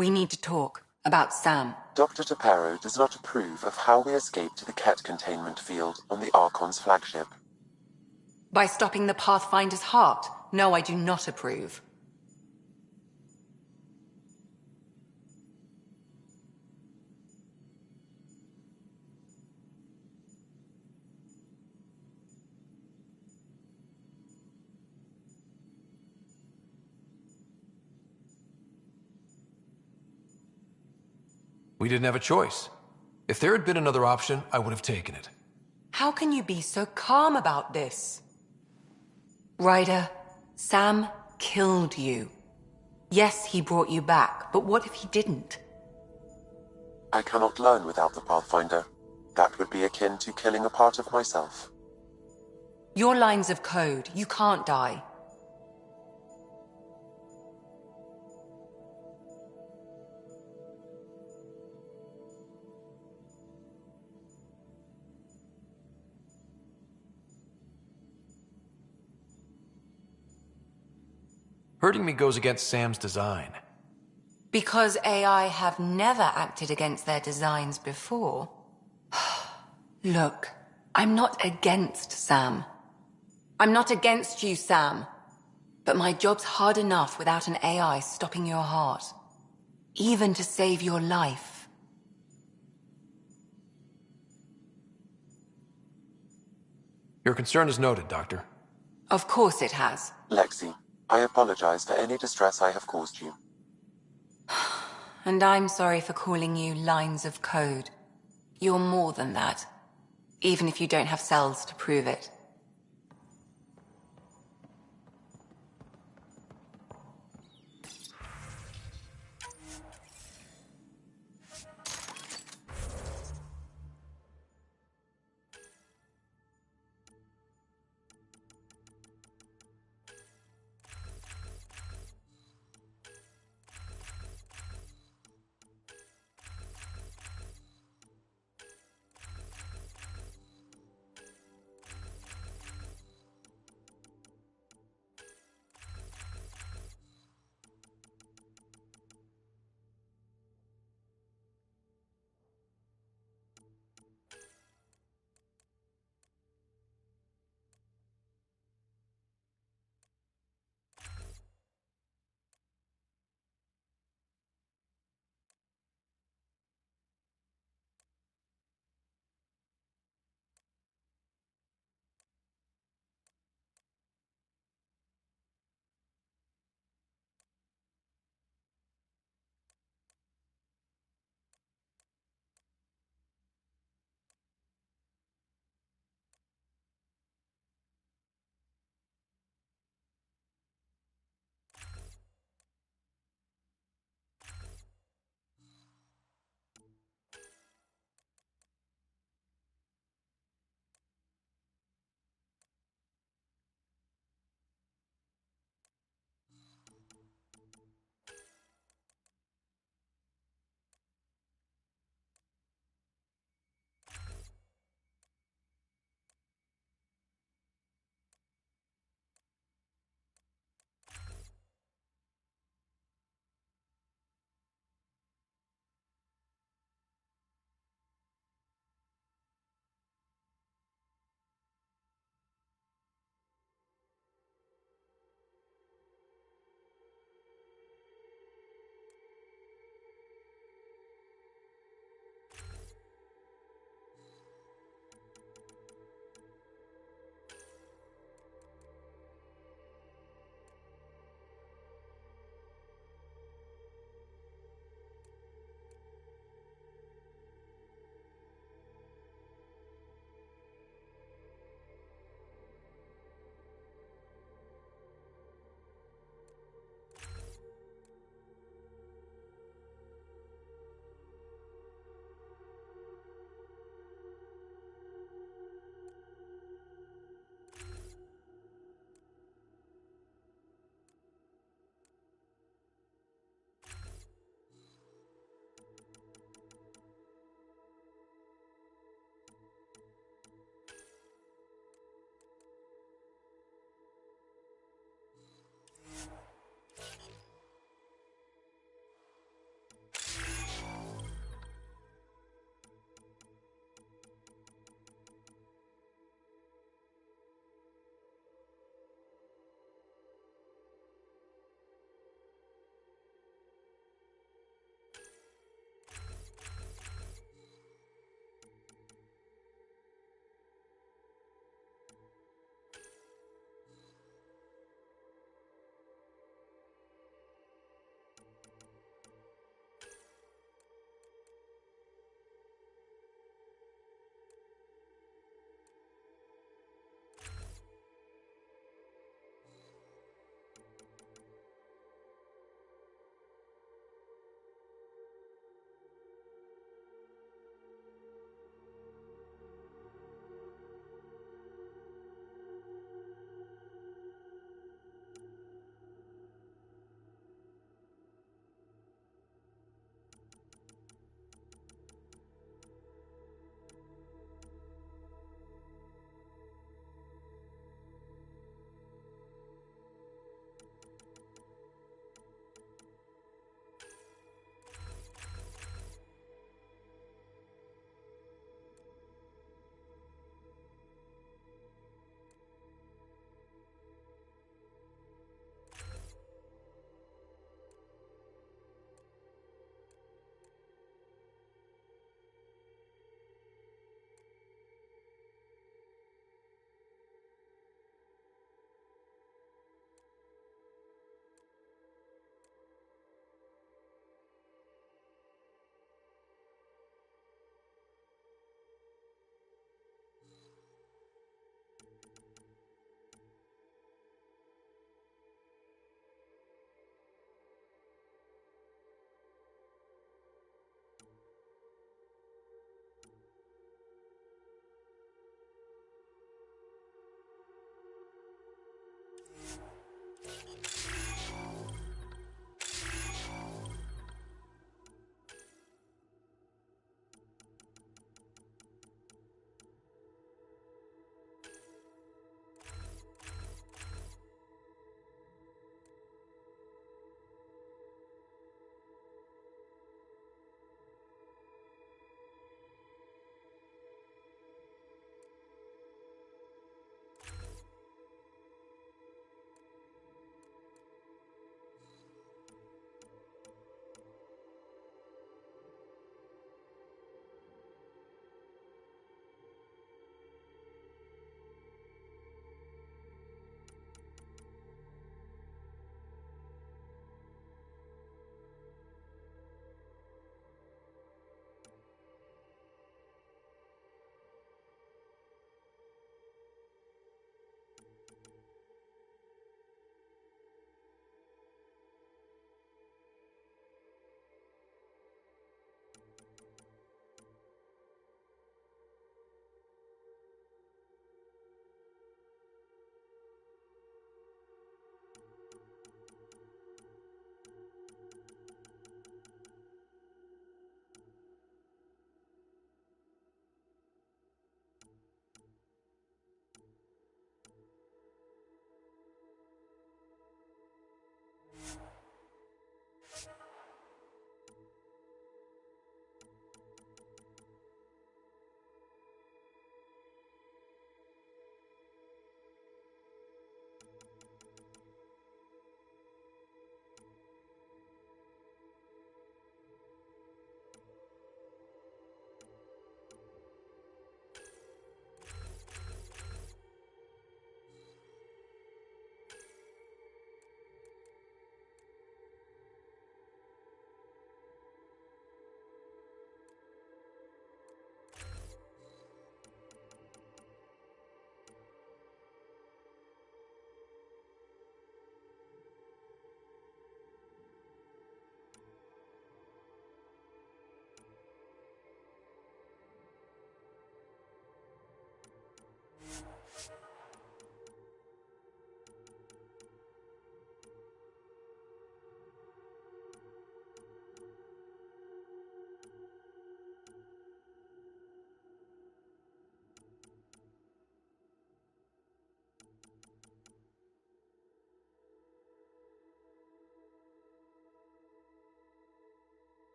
We need to talk about Sam. Dr. Tapero does not approve of how we escaped to the Ket containment field on the Archon's flagship. By stopping the Pathfinder's heart? No, I do not approve. We didn't have a choice. If there had been another option, I would have taken it. How can you be so calm about this? Ryder, Sam killed you. Yes, he brought you back, but what if he didn't? I cannot learn without the Pathfinder. That would be akin to killing a part of myself. Your lines of code, you can't die. Hurting me goes against Sam's design. Because AI have never acted against their designs before. Look, I'm not against Sam. I'm not against you, Sam. But my job's hard enough without an AI stopping your heart. Even to save your life. Your concern is noted, Doctor. Of course it has. Lexi, I apologize for any distress I have caused you. And I'm sorry for calling you lines of code. You're more than that. Even if you don't have cells to prove it.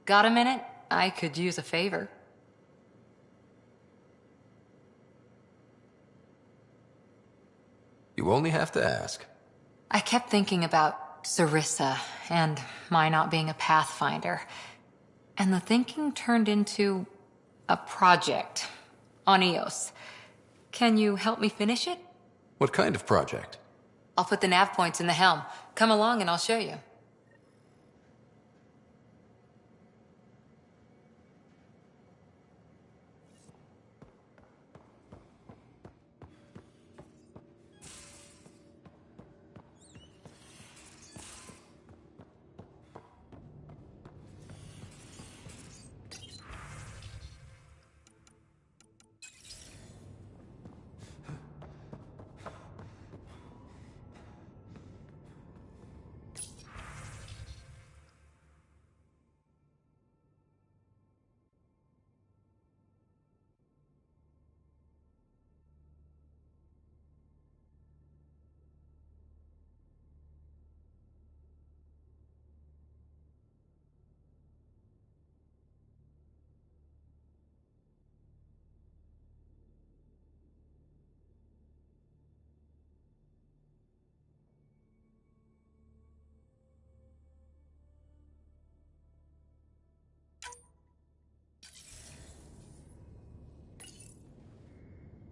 Got a minute? I could use a favor. You only have to ask. I kept thinking about Sarissa and my not being a Pathfinder. And the thinking turned into a project on Eos. Can you help me finish it? What kind of project? I'll put the nav points in the helm. Come along and I'll show you.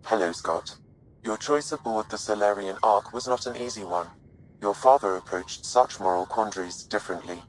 Hello, Scott. Your choice aboard the Solarian Ark was not an easy one. Your father approached such moral quandaries differently.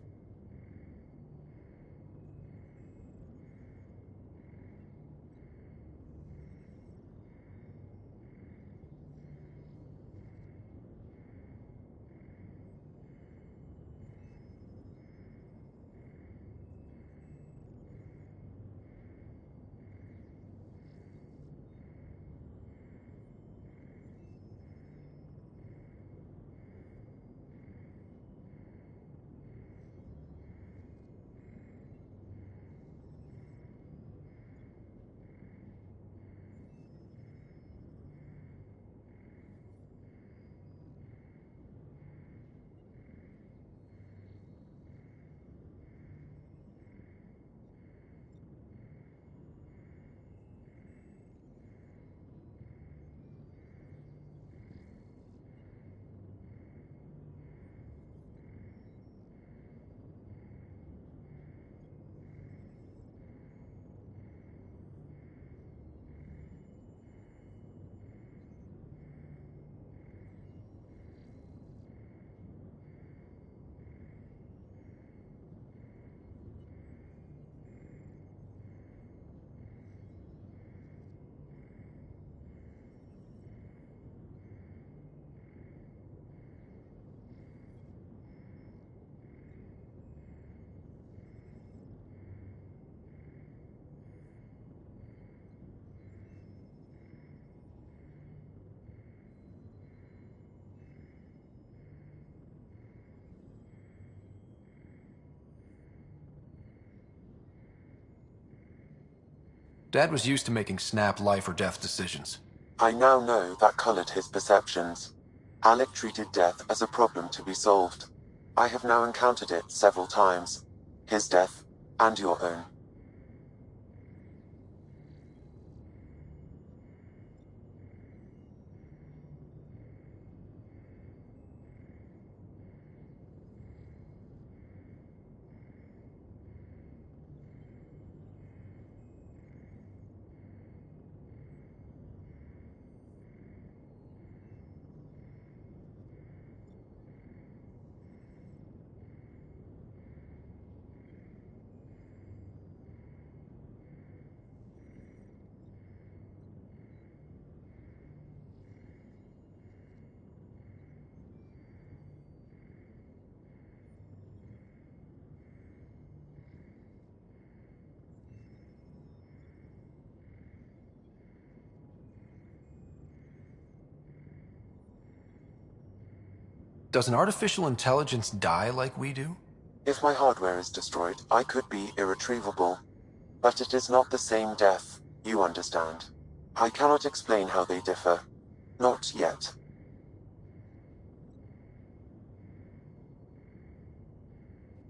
Dad was used to making snap life or death decisions. I now know that colored his perceptions. Alec treated death as a problem to be solved. I have now encountered it several times. His death, and your own. Does an artificial intelligence die like we do? If my hardware is destroyed, I could be irretrievable. But it is not the same death, you understand. I cannot explain how they differ. Not yet.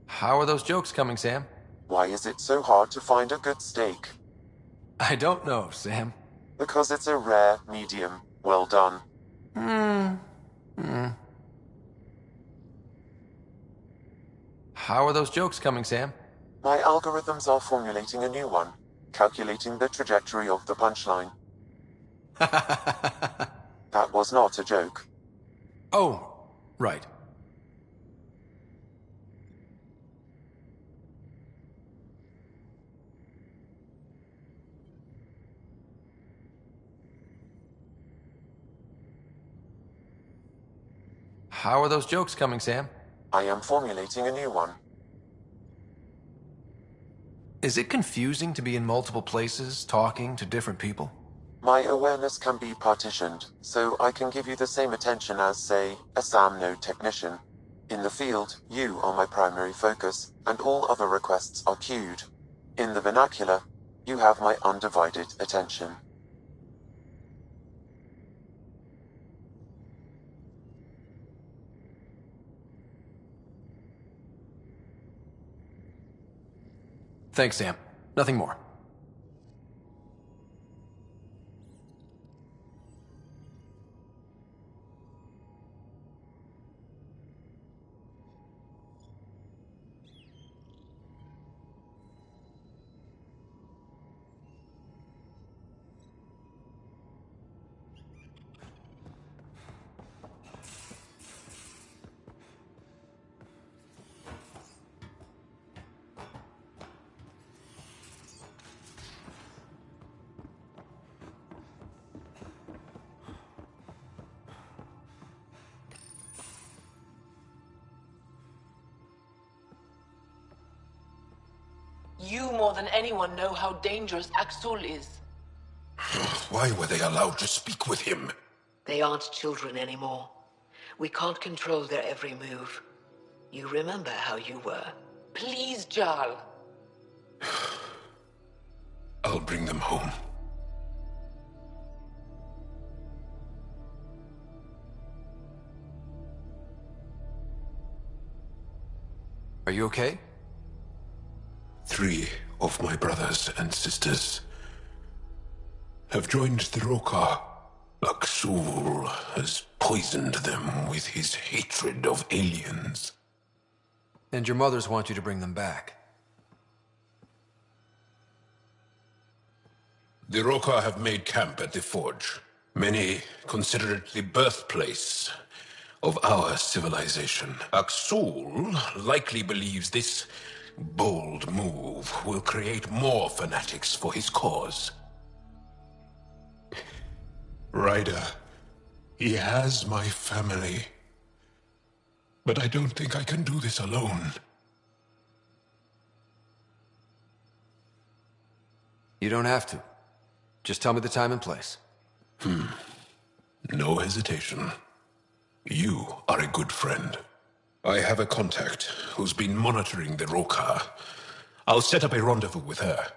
How are those jokes coming, Sam? Why is it so hard to find a good steak? I don't know, Sam. Because it's a rare, medium, well done. How are those jokes coming, Sam? My algorithms are formulating a new one, calculating the trajectory of the punchline. That was not a joke. Oh, right. How are those jokes coming, Sam? I am formulating a new one. Is it confusing to be in multiple places, talking to different people? My awareness can be partitioned, so I can give you the same attention as, say, a SAM node technician. In the field, you are my primary focus, and all other requests are queued. In the vernacular, you have my undivided attention. Thanks, Sam. Nothing more. You more than anyone know how dangerous Axul is. Why were they allowed to speak with him? They aren't children anymore. We can't control their every move. You remember how you were. Please, Jarl. I'll bring them home. Are you okay? 3 of my brothers and sisters have joined the Rokar. Axul has poisoned them with his hatred of aliens. And your mothers want you to bring them back. The Rokar have made camp at the Forge. Many consider it the birthplace of our civilization. Axul likely believes this bold move will create more fanatics for his cause. Ryder, he has my family. But I don't think I can do this alone. You don't have to. Just tell me the time and place. No hesitation. You are a good friend. I have a contact who's been monitoring the Rokar. I'll set up a rendezvous with her.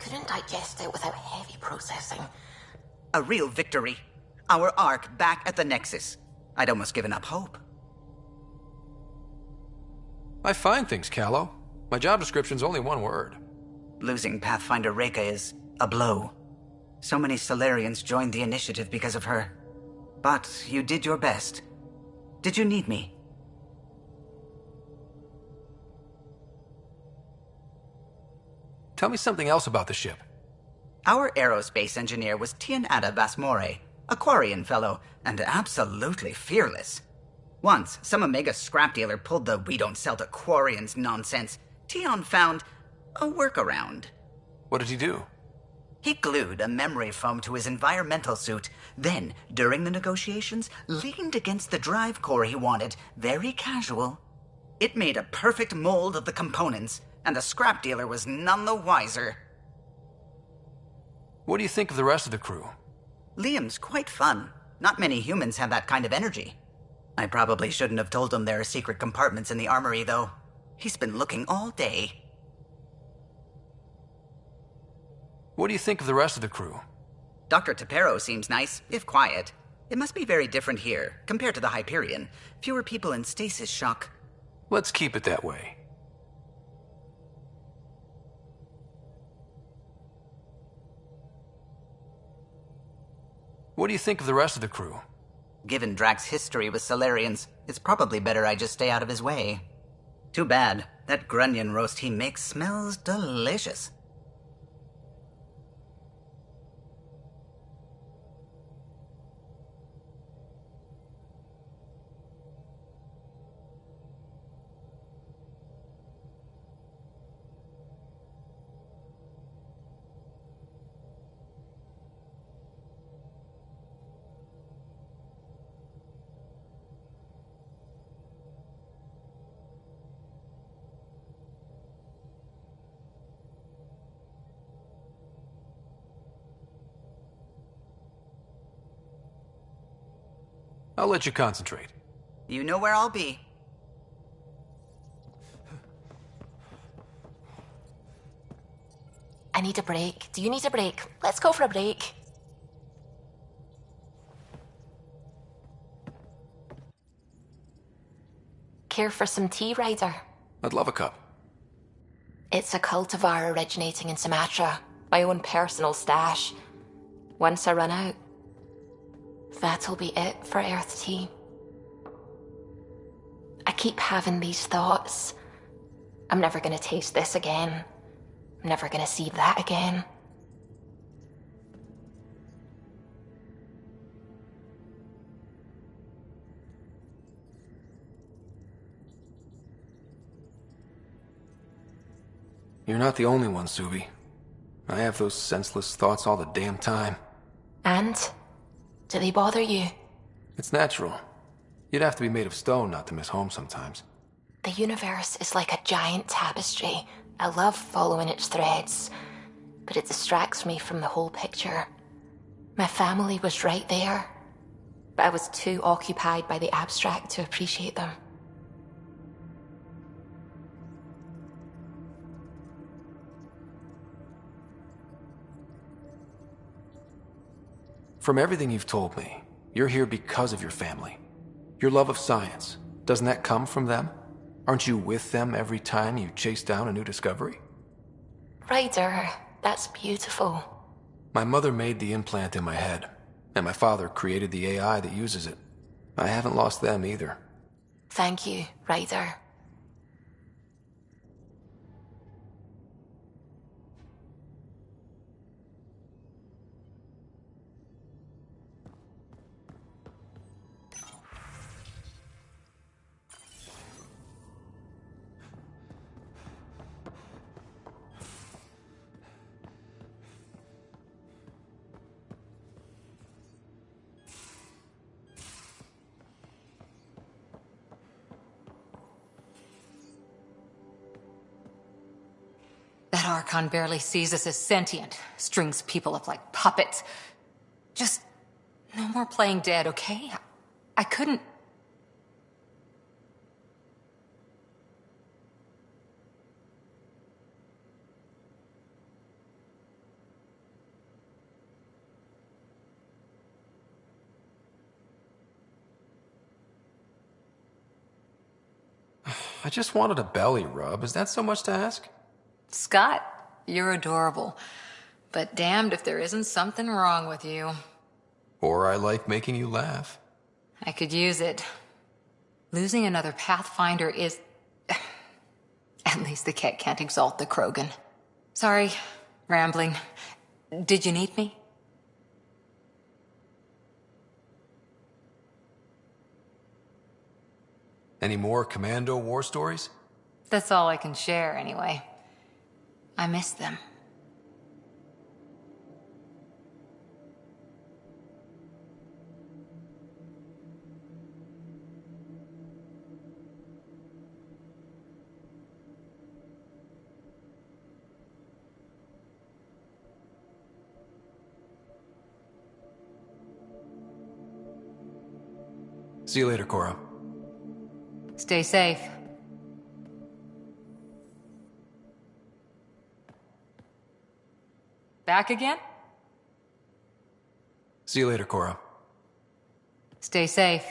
Couldn't digest it without heavy processing. A real victory. Our Ark back at the Nexus. I'd almost given up hope. I find things, Callow. My job description's only one word. Losing Pathfinder Reka is a blow. So many Solarians joined the initiative because of her. But you did your best. Did you need me? Tell me something else about the ship. Our aerospace engineer was Tianada Vasmore, a Quarian fellow, and absolutely fearless. Once, some Omega scrap dealer pulled the "we don't sell to Quarians" nonsense. Tion found a workaround. What did he do? He glued a memory foam to his environmental suit, then, during the negotiations, leaned against the drive core he wanted, very casual. It made a perfect mold of the components, and the scrap dealer was none the wiser. What do you think of the rest of the crew? Liam's quite fun. Not many humans have that kind of energy. I probably shouldn't have told him there are secret compartments in the armory, though. He's been looking all day. What do you think of the rest of the crew? Dr. Tapero seems nice, if quiet. It must be very different here, compared to the Hyperion. Fewer people in stasis shock. Let's keep it that way. What do you think of the rest of the crew? Given Drax's history with Solarians, it's probably better I just stay out of his way. Too bad. That grunion roast he makes smells delicious. I'll let you concentrate. You know where I'll be. I need a break. Do you need a break? Let's go for a break. Care for some tea, Ryder? I'd love a cup. It's a cultivar originating in Sumatra. My own personal stash. Once I run out, that'll be it for Earth tea. I keep having these thoughts. I'm never gonna taste this again. I'm never gonna see that again. You're not the only one, Subi. I have those senseless thoughts all the damn time. And? Do they bother you? It's natural. You'd have to be made of stone not to miss home sometimes. The universe is like a giant tapestry. I love following its threads, but it distracts me from the whole picture. My family was right there, but I was too occupied by the abstract to appreciate them. From everything you've told me, you're here because of your family. Your love of science, doesn't that come from them? Aren't you with them every time you chase down a new discovery? Ryder, that's beautiful. My mother made the implant in my head, and my father created the AI that uses it. I haven't lost them either. Thank you, Ryder. That Archon barely sees us as sentient, strings people up like puppets. Just no more playing dead, okay? I couldn't... I just wanted a belly rub. Is that so much to ask? Scott, you're adorable. But damned if there isn't something wrong with you. Or I like making you laugh. I could use it. Losing another Pathfinder is... At least the cat can't exalt the Krogan. Sorry, rambling. Did you need me? Any more Commando war stories? That's all I can share, anyway. I miss them. See you later, Cora. Stay safe. Back again? See you later, Cora. Stay safe.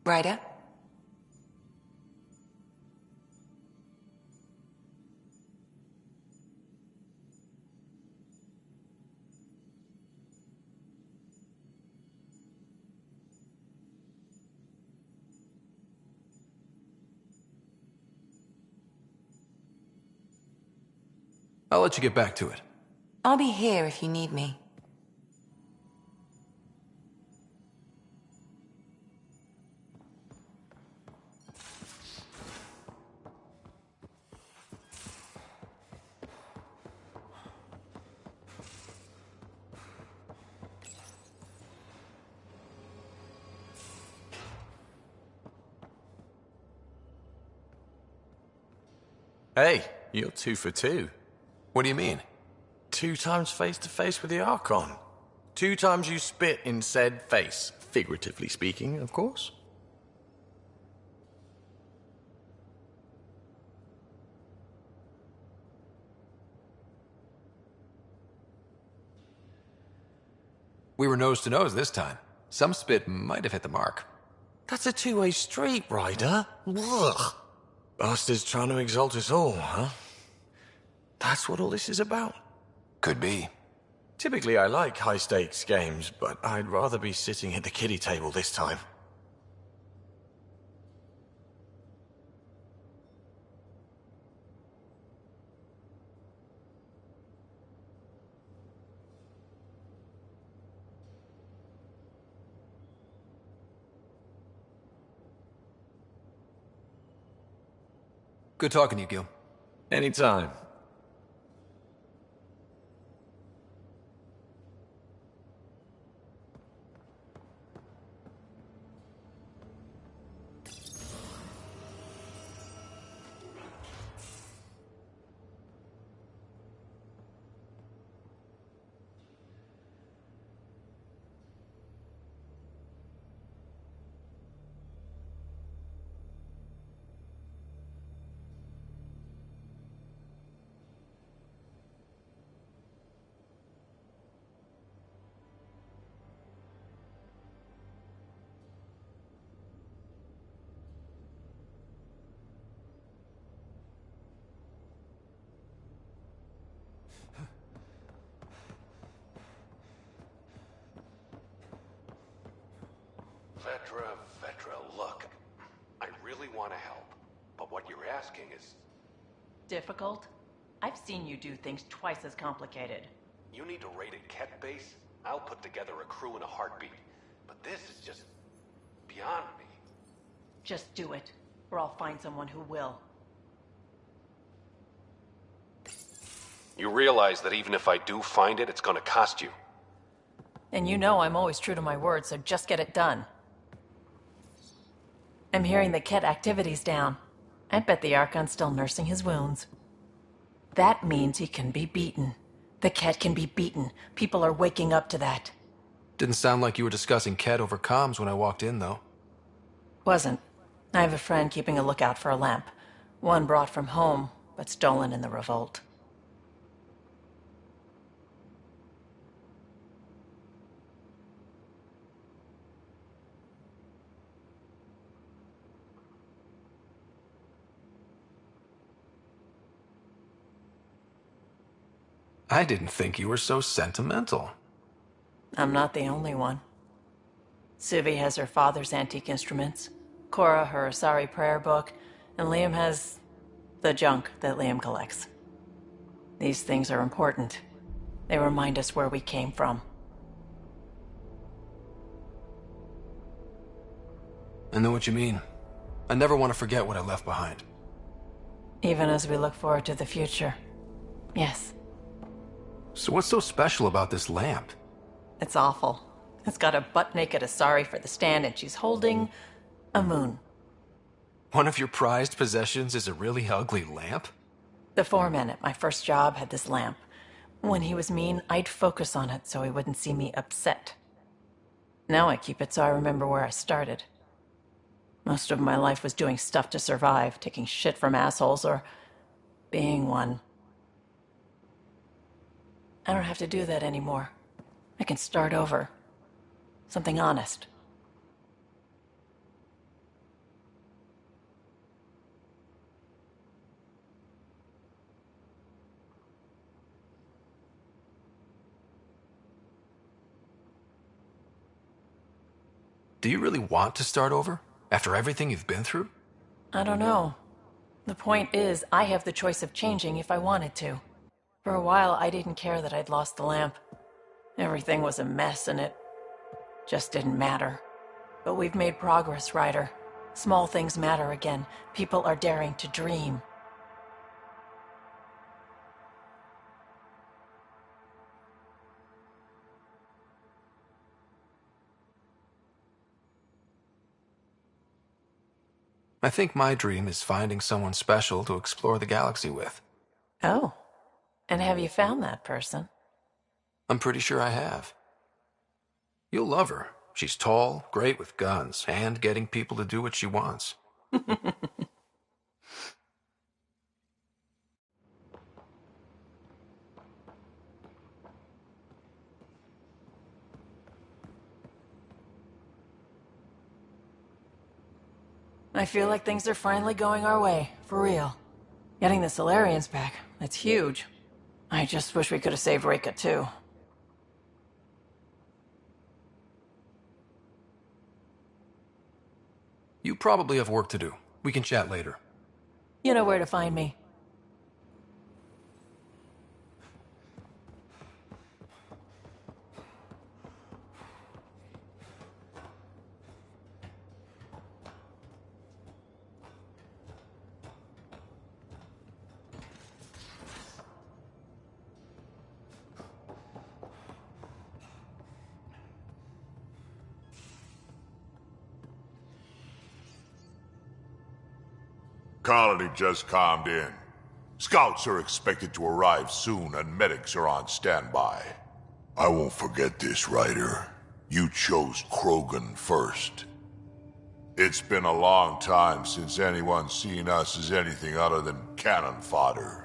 Ryder? I'll let you get back to it. I'll be here if you need me. Hey, you're 2 for 2. What do you mean? 2 times face to face with the Archon. 2 times you spit in said face. Figuratively speaking, of course. We were nose to nose this time. Some spit might have hit the mark. That's a two-way street, Ryder. Ugh. Bastard's trying to exalt us all, huh? That's what all this is about. Could be. Typically, I like high-stakes games, but I'd rather be sitting at the kiddie table this time. Good talking to you, Gil. Anytime. Vetra, look. I really want to help, but what you're asking is... Difficult? I've seen you do things twice as complicated. You need a rated Ket base? I'll put together a crew in a heartbeat. But this is just... beyond me. Just do it, or I'll find someone who will. You realize that even if I do find it, it's gonna cost you. And you know I'm always true to my word, so just get it done. I'm hearing the Ket activity's down. I bet the Archon's still nursing his wounds. That means he can be beaten. The Ket can be beaten. People are waking up to that. Didn't sound like you were discussing Ket over comms when I walked in, though. Wasn't. I have a friend keeping a lookout for a lamp. One brought from home, but stolen in the revolt. I didn't think you were so sentimental. I'm not the only one. Suvi has her father's antique instruments, Cora her Asari prayer book, and Liam has the junk that Liam collects. These things are important. They remind us where we came from. I know what you mean. I never want to forget what I left behind. Even as we look forward to the future. Yes. So what's so special about this lamp? It's awful. It's got a butt-naked Asari for the stand, and she's holding a moon. One of your prized possessions is a really ugly lamp? The foreman at my first job had this lamp. When he was mean, I'd focus on it so he wouldn't see me upset. Now I keep it so I remember where I started. Most of my life was doing stuff to survive, taking shit from assholes, or being one. I don't have to do that anymore. I can start over. Something honest. Do you really want to start over? After everything you've been through? I don't know. The point is, I have the choice of changing if I wanted to. For a while, I didn't care that I'd lost the lamp. Everything was a mess, and it just didn't matter. But we've made progress, Ryder. Small things matter again. People are daring to dream. I think my dream is finding someone special to explore the galaxy with. Oh. And have you found that person? I'm pretty sure I have. You'll love her. She's tall, great with guns, and getting people to do what she wants. I feel like things are finally going our way, for real. Getting the Solarians back, that's huge. I just wish we could have saved Reka too. You probably have work to do. We can chat later. You know where to find me. Colony just calmed in. Scouts are expected to arrive soon and medics are on standby. I won't forget this, Ryder. You chose Krogan first. It's been a long time since anyone's seen us as anything other than cannon fodder.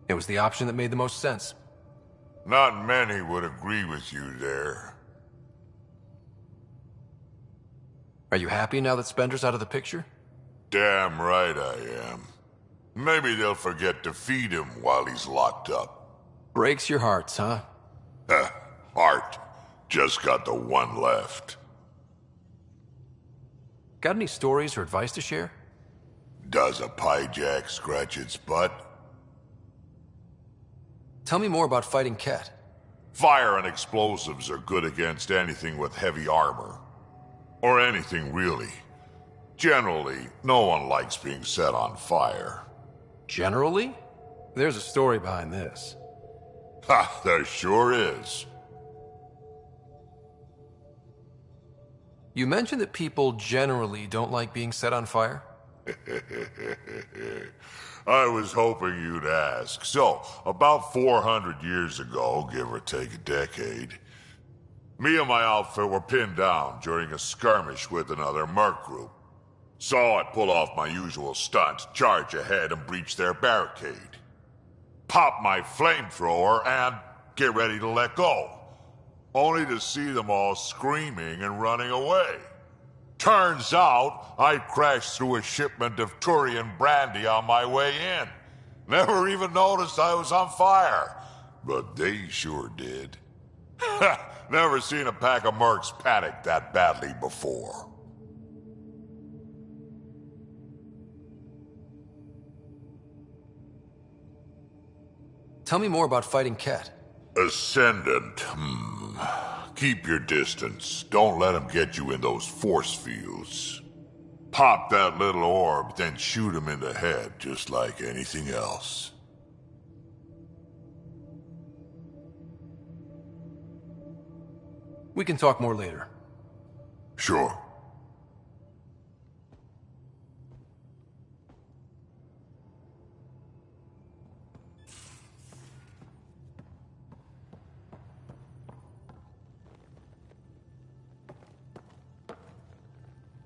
It was the option that made the most sense. Not many would agree with you there. Are you happy now that Spender's out of the picture? Damn right I am. Maybe they'll forget to feed him while he's locked up. Breaks your hearts, huh? Heart. Just got the one left. Got any stories or advice to share? Does a pyjak scratch its butt? Tell me more about fighting Ket. Fire and explosives are good against anything with heavy armor. Or anything, really. Generally, no one likes being set on fire. Generally? There's a story behind this. Ha, there sure is. You mentioned that people generally don't like being set on fire? I was hoping you'd ask. So, about 400 years ago, give or take a decade, me and my outfit were pinned down during a skirmish with another merc group. So I pull off my usual stunt, charge ahead and breach their barricade. pop my flamethrower, and get ready to let go. Only to see them all screaming and running away. Turns out, I crashed through a shipment of Turian brandy on my way in. Never even noticed I was on fire. But they sure did. Never seen a pack of mercs panic that badly before. Tell me more about fighting Ket. Ascendant, Keep your distance. Don't let him get you in those force fields. Pop that little orb, then shoot him in the head, just like anything else. We can talk more later. Sure.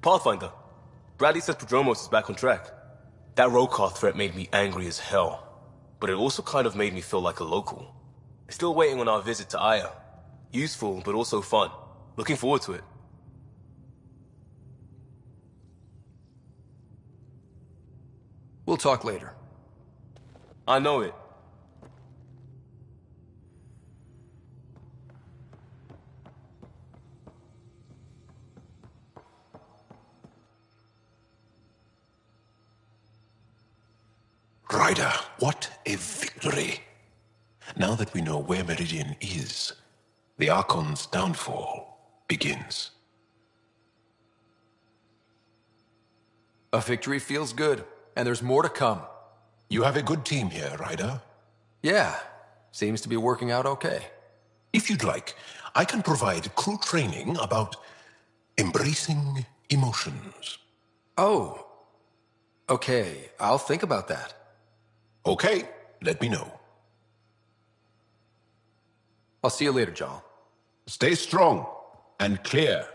Pathfinder, Bradley says Prodromos is back on track. That Rokar threat made me angry as hell, but it also kind of made me feel like a local. Still waiting on our visit to Aya. Useful, but also fun. Looking forward to it. We'll talk later. I know it. Ryder, what a victory! Now that we know where Meridian is, the Archon's downfall begins. A victory feels good, and there's more to come. You have a good team here, Ryder. Yeah, seems to be working out okay. If you'd like, I can provide crew training about embracing emotions. Oh, okay, I'll think about that. Okay, let me know. I'll see you later, Jarl. Stay strong and clear.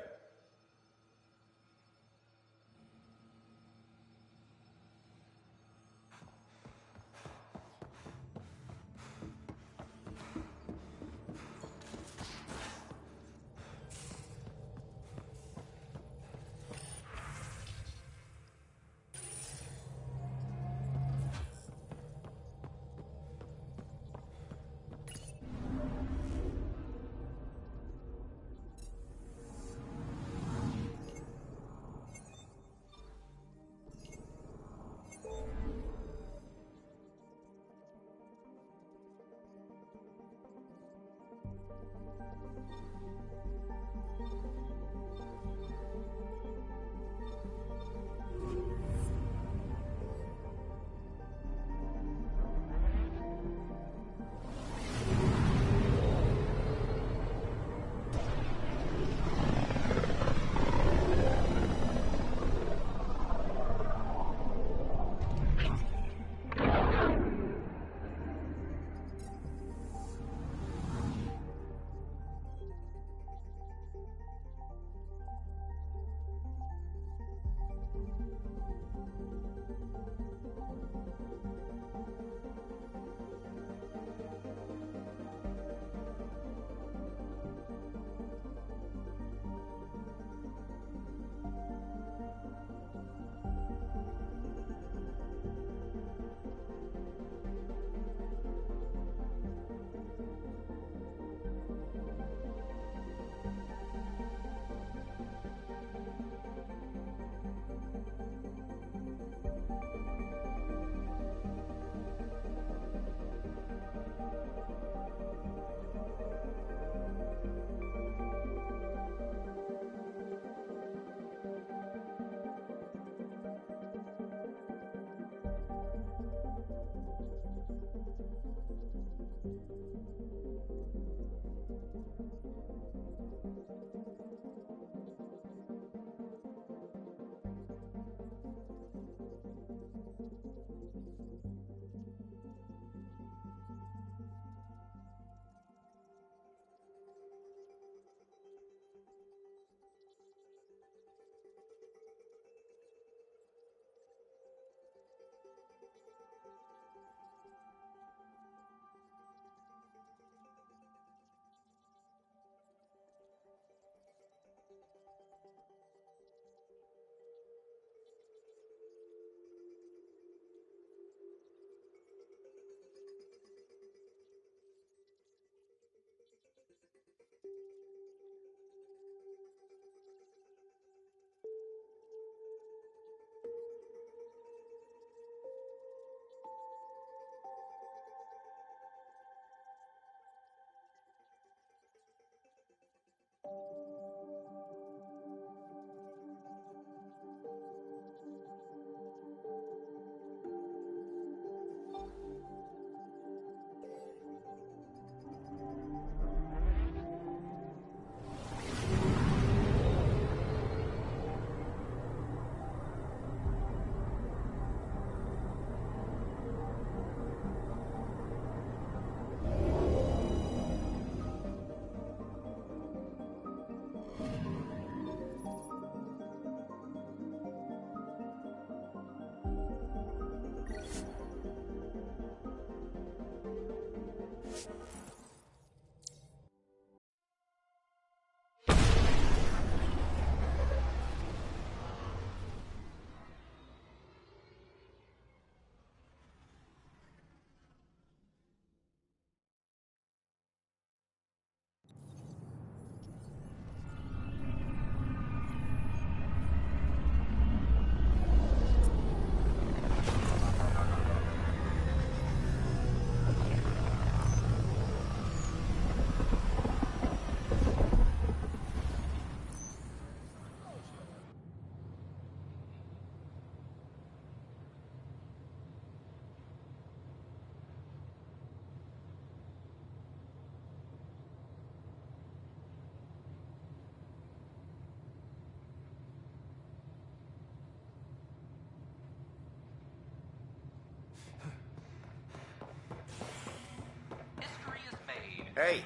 Hey,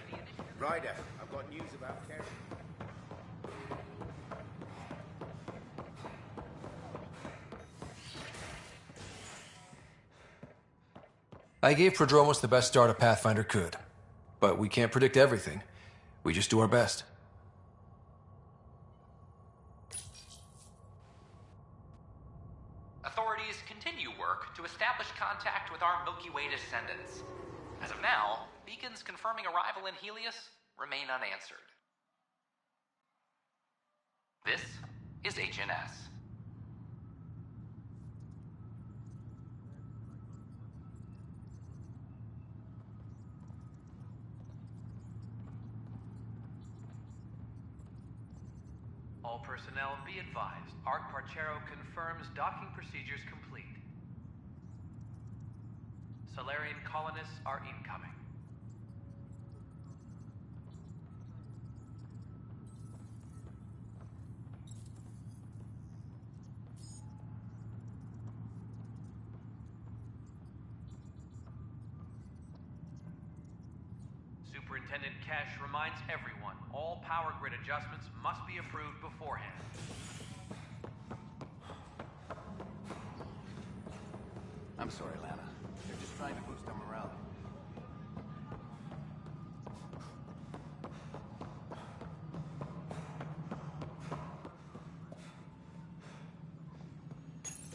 Ryder, I've got news about Kerry. I gave Prodromos the best start a Pathfinder could. But we can't predict everything. We just do our best. Authorities continue work to establish contact with our Milky Way descendants. As of now, beacons confirming arrival in Helios remain unanswered. This is HNS. All personnel be advised. Arc Parchero confirms docking procedures complete. Solarian colonists are incoming. Superintendent Kesh reminds everyone, all power grid adjustments must be approved beforehand. I'm sorry, Lana. They're just trying to boost our morale.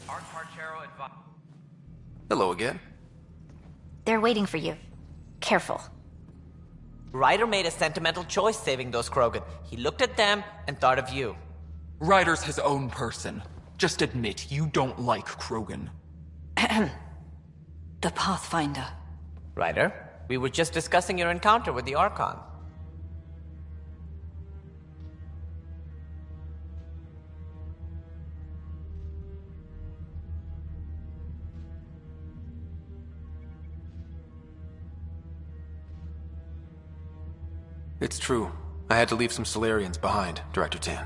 Arc Parchero advise. Hello again. They're waiting for you. Careful. Ryder made a sentimental choice saving those Krogan. He looked at them and thought of you. Ryder's his own person. Just admit you don't like Krogan. The Pathfinder. Ryder, we were just discussing your encounter with the Archon. It's true. I had to leave some Solarians behind, Director Tan.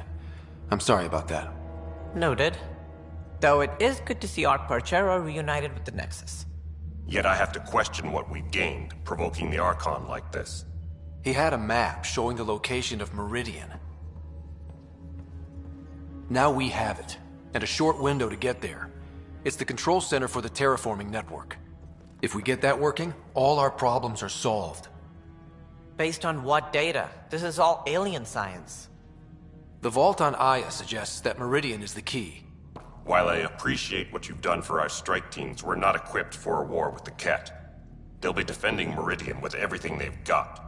I'm sorry about that. Noted. Though it is good to see Arc Parchero reunited with the Nexus. Yet I have to question what we've gained, provoking the Archon like this. He had a map showing the location of Meridian. Now we have it, and a short window to get there. It's the control center for the terraforming network. If we get that working, all our problems are solved. Based on what data? This is all alien science. The vault on Aya suggests that Meridian is the key. While I appreciate what you've done for our strike teams, we're not equipped for a war with the Ket. They'll be defending Meridian with everything they've got.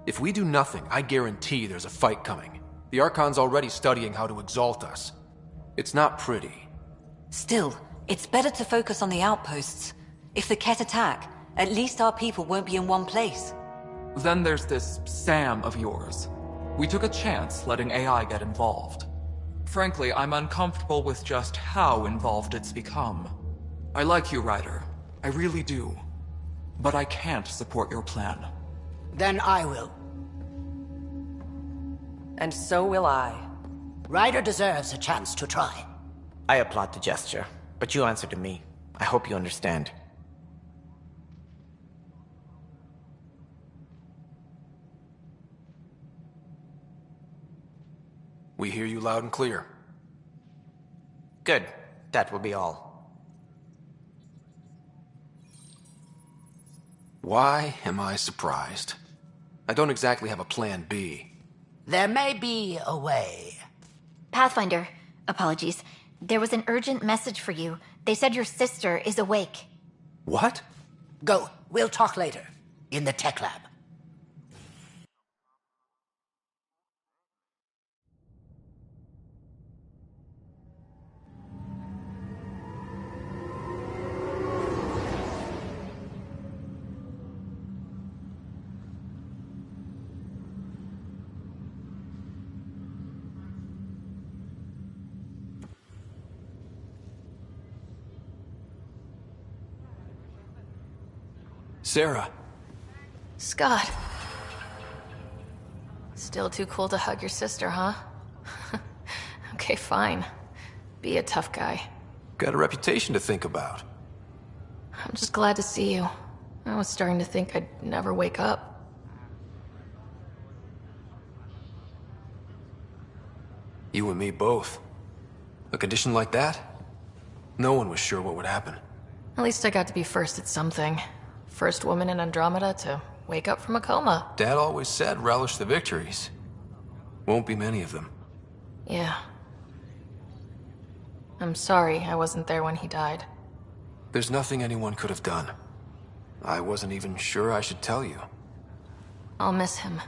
If we do nothing, I guarantee there's a fight coming. The Archon's already studying how to exalt us. It's not pretty. Still, it's better to focus on the outposts. If the Ket attack, at least our people won't be in one place. Then there's this Sam of yours. We took a chance letting AI get involved. Frankly, I'm uncomfortable with just how involved it's become. I like you, Ryder. I really do. But I can't support your plan. Then I will. And so will I. Ryder deserves a chance to try. I applaud the gesture, but you answer to me. I hope you understand. We hear you loud and clear. Good. That will be all. Why am I surprised? I don't exactly have a plan B. There may be a way. Pathfinder, apologies. There was an urgent message for you. They said your sister is awake. What? Go. We'll talk later. In the tech lab. Sarah. Scott. Still too cool to hug your sister, huh? Okay, fine. Be a tough guy. Got a reputation to think about. I'm just glad to see you. I was starting to think I'd never wake up. You and me both. A condition like that? No one was sure what would happen. At least I got to be first at something. First woman in Andromeda to wake up from a coma. Dad always said relish the victories. Won't be many of them. Yeah. I'm sorry I wasn't there when he died. There's nothing anyone could have done. I wasn't even sure I should tell you. I'll miss him.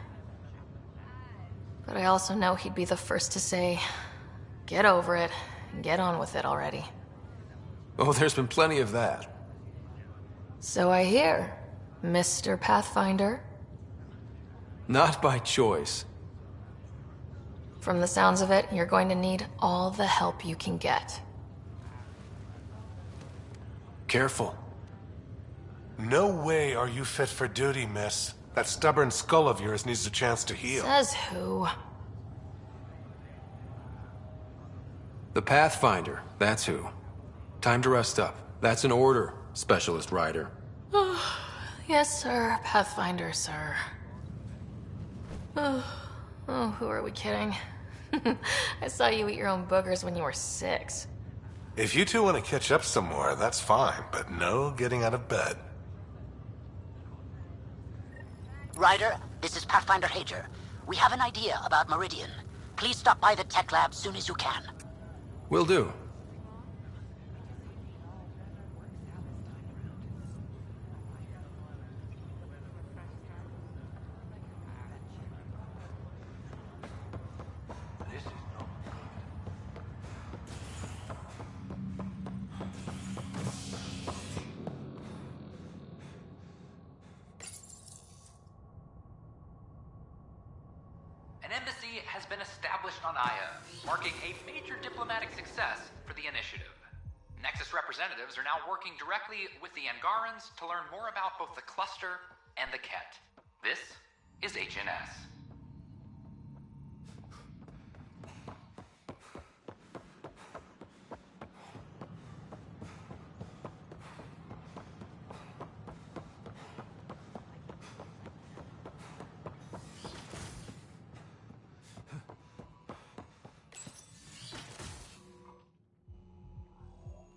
But I also know he'd be the first to say, get over it, and get on with it already. Oh, there's been plenty of that. So I hear, Mr. Pathfinder. Not by choice. From the sounds of it, you're going to need all the help you can get. Careful. No way are you fit for duty, miss. That stubborn skull of yours needs a chance to heal. Says who? The Pathfinder, that's who. Time to rest up. That's an order, Specialist Ryder. Yes, sir. Pathfinder, sir. Oh, who are we kidding? I saw you eat your own boogers when you were 6. If you two want to catch up some more, that's fine, but no getting out of bed. Ryder, this is Pathfinder Hager. We have an idea about Meridian. Please stop by the tech lab soon as you can. Will do. An embassy has been established on Aya, marking a major diplomatic success for the initiative. Nexus representatives are now working directly with the Angarans to learn more about both the cluster and the Ket. This is HNS.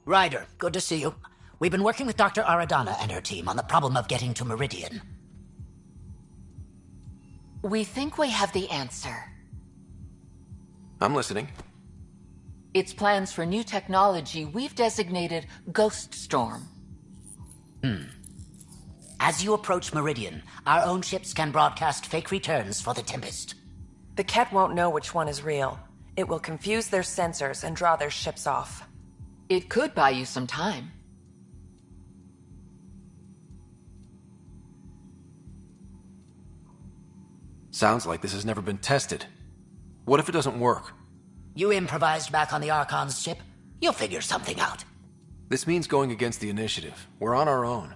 Ryder, good to see you. We've been working with Dr. Aradana and her team on the problem of getting to Meridian. We think we have the answer. I'm listening. It's plans for new technology we've designated Ghost Storm. As you approach Meridian, our own ships can broadcast fake returns for the Tempest. The Ket won't know which one is real. It will confuse their sensors and draw their ships off. It could buy you some time. Sounds like this has never been tested. What if it doesn't work? You improvised back on the Archon's ship. You'll figure something out. This means going against the initiative. We're on our own.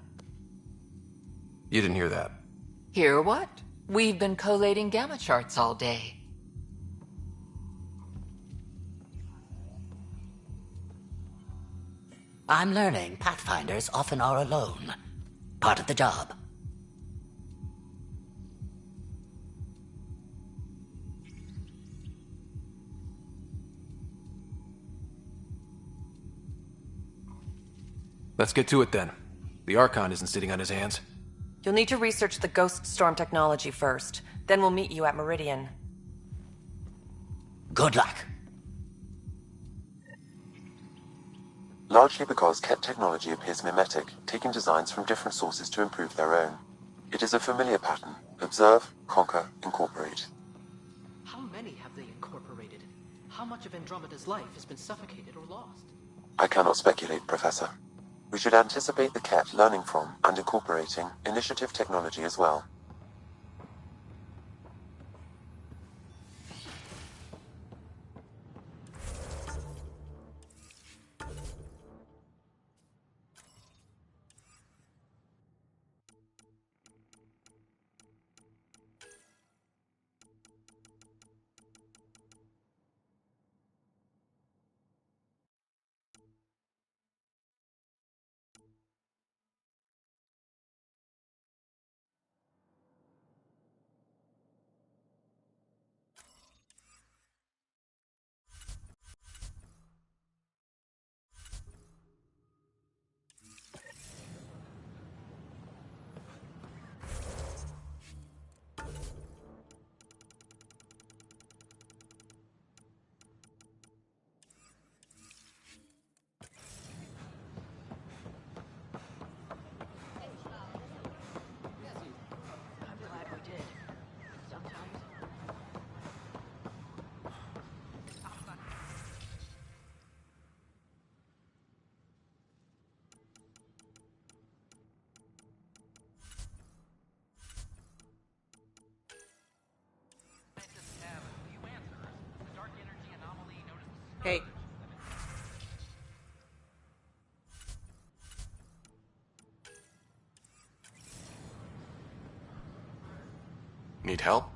You didn't hear that. Hear what? We've been collating gamma charts all day. I'm learning Pathfinders often are alone. Part of the job. Let's get to it then. The Archon isn't sitting on his hands. You'll need to research the Ghost Storm technology first. Then we'll meet you at Meridian. Good luck. Largely because Ket technology appears mimetic, taking designs from different sources to improve their own. It is a familiar pattern. Observe, conquer, incorporate. How many have they incorporated? How much of Andromeda's life has been suffocated or lost? I cannot speculate, Professor. We should anticipate the Ket learning from and incorporating initiative technology as well. Hey. Need help?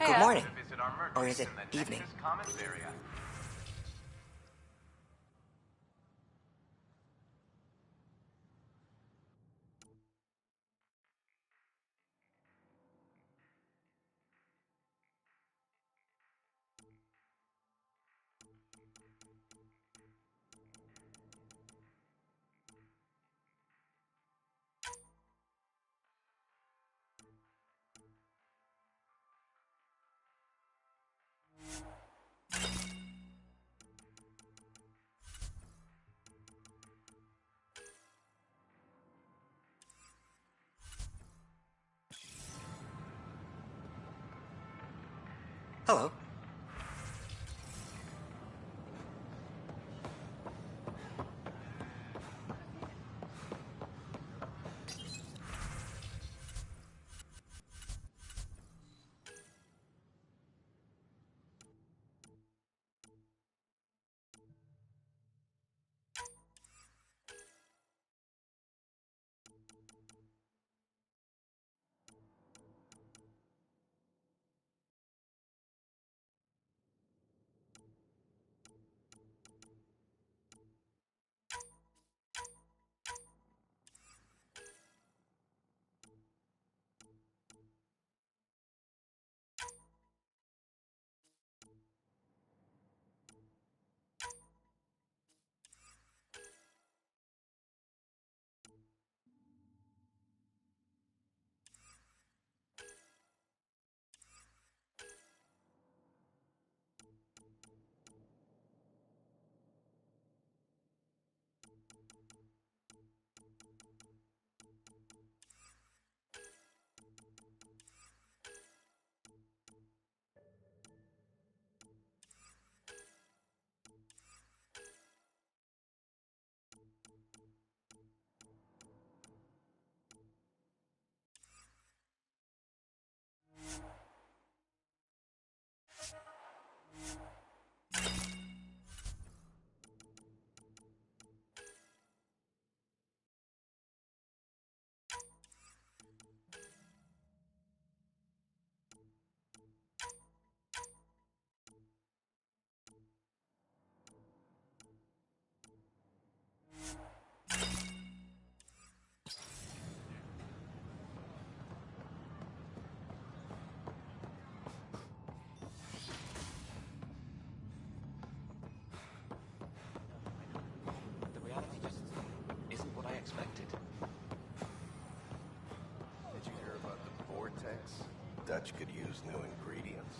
Good morning. Or is it evening? Hello. The reality just isn't what I expected. Did you hear about the vortex? Dutch could use new ingredients.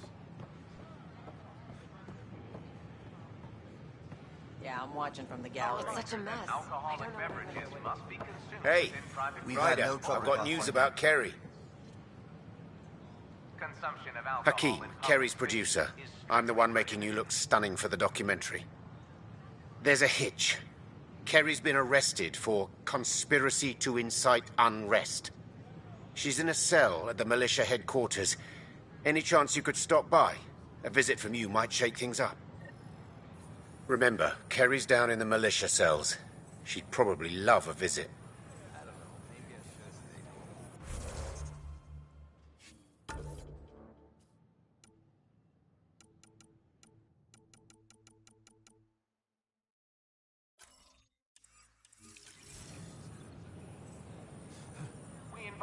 Yeah, I'm watching from the gallery. It's such a mess. Alcoholic beverages must be consumed Hey, within private we've property. had no trouble. I've got news about Kerry. Consumption of alcohol Hakeem, in public Kerry's producer. I'm the one making you look stunning for the documentary. There's a hitch. Kerry's been arrested for conspiracy to incite unrest. She's in a cell at the militia headquarters. Any chance you could stop by? A visit from you might shake things up. Remember, Kerry's down in the militia cells. She'd probably love a visit.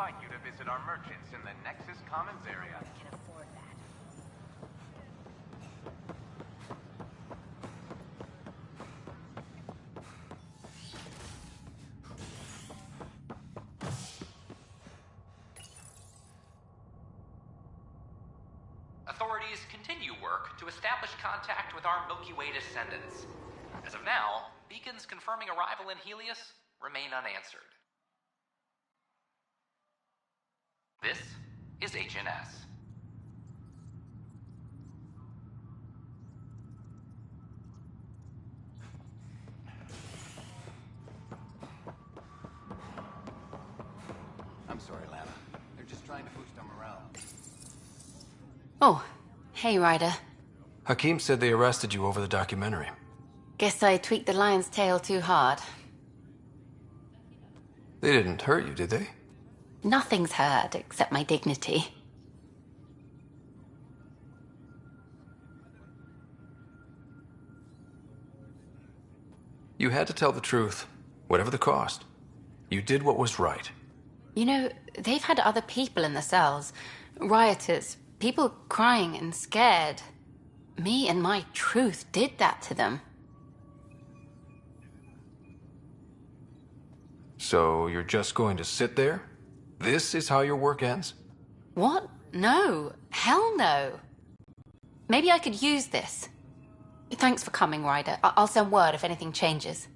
invite you to visit our merchants in the Nexus Commons area. Can afford that. Authorities continue work to establish contact with our Milky Way descendants. As of now, beacons confirming arrival in Helios remain unanswered. This is HNS. I'm sorry, Lana. They're just trying to boost our morale. Oh, hey, Ryder. Hakim said they arrested you over the documentary. Guess I tweaked the lion's tail too hard. They didn't hurt you, did they? Nothing's hurt except my dignity. You had to tell the truth, whatever the cost. You did what was right. You know, they've had other people in the cells. Rioters, people crying and scared. Me and my truth did that to them. So you're just going to sit there? This is how your work ends? What? No. Hell no. Maybe I could use this. Thanks for coming, Ryder. I'll send word if anything changes.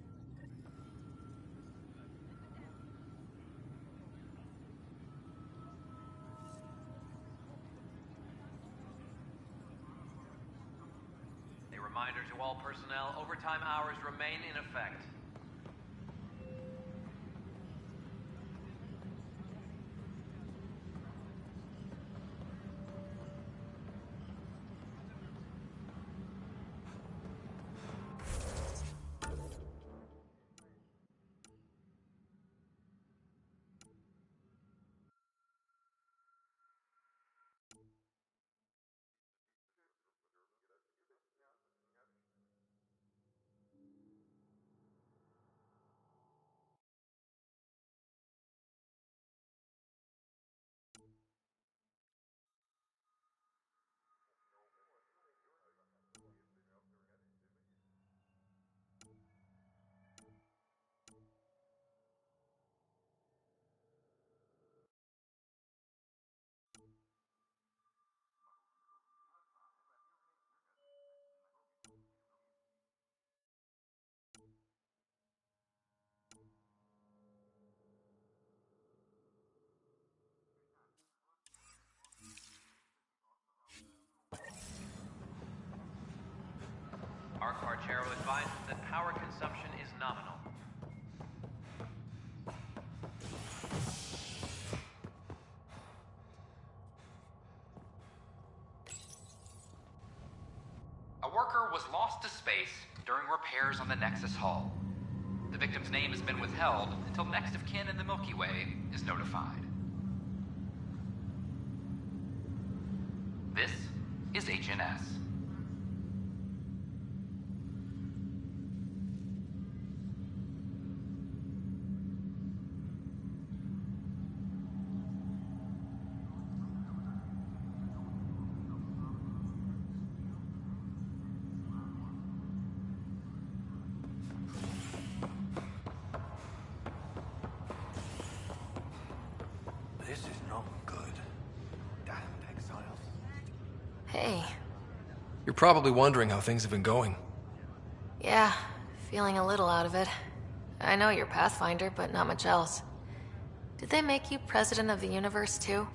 A reminder to all personnel, overtime hours remain in effect. Ark Parchero advises that power consumption is nominal. A worker was lost to space during repairs on the Nexus hull. The victim's name has been withheld until next of kin in the Milky Way is notified. This is HNS. This is not good. Damned exiles. Hey. You're probably wondering how things have been going. Yeah, feeling a little out of it. I know you're Pathfinder, but not much else. Did they make you president of the universe, too?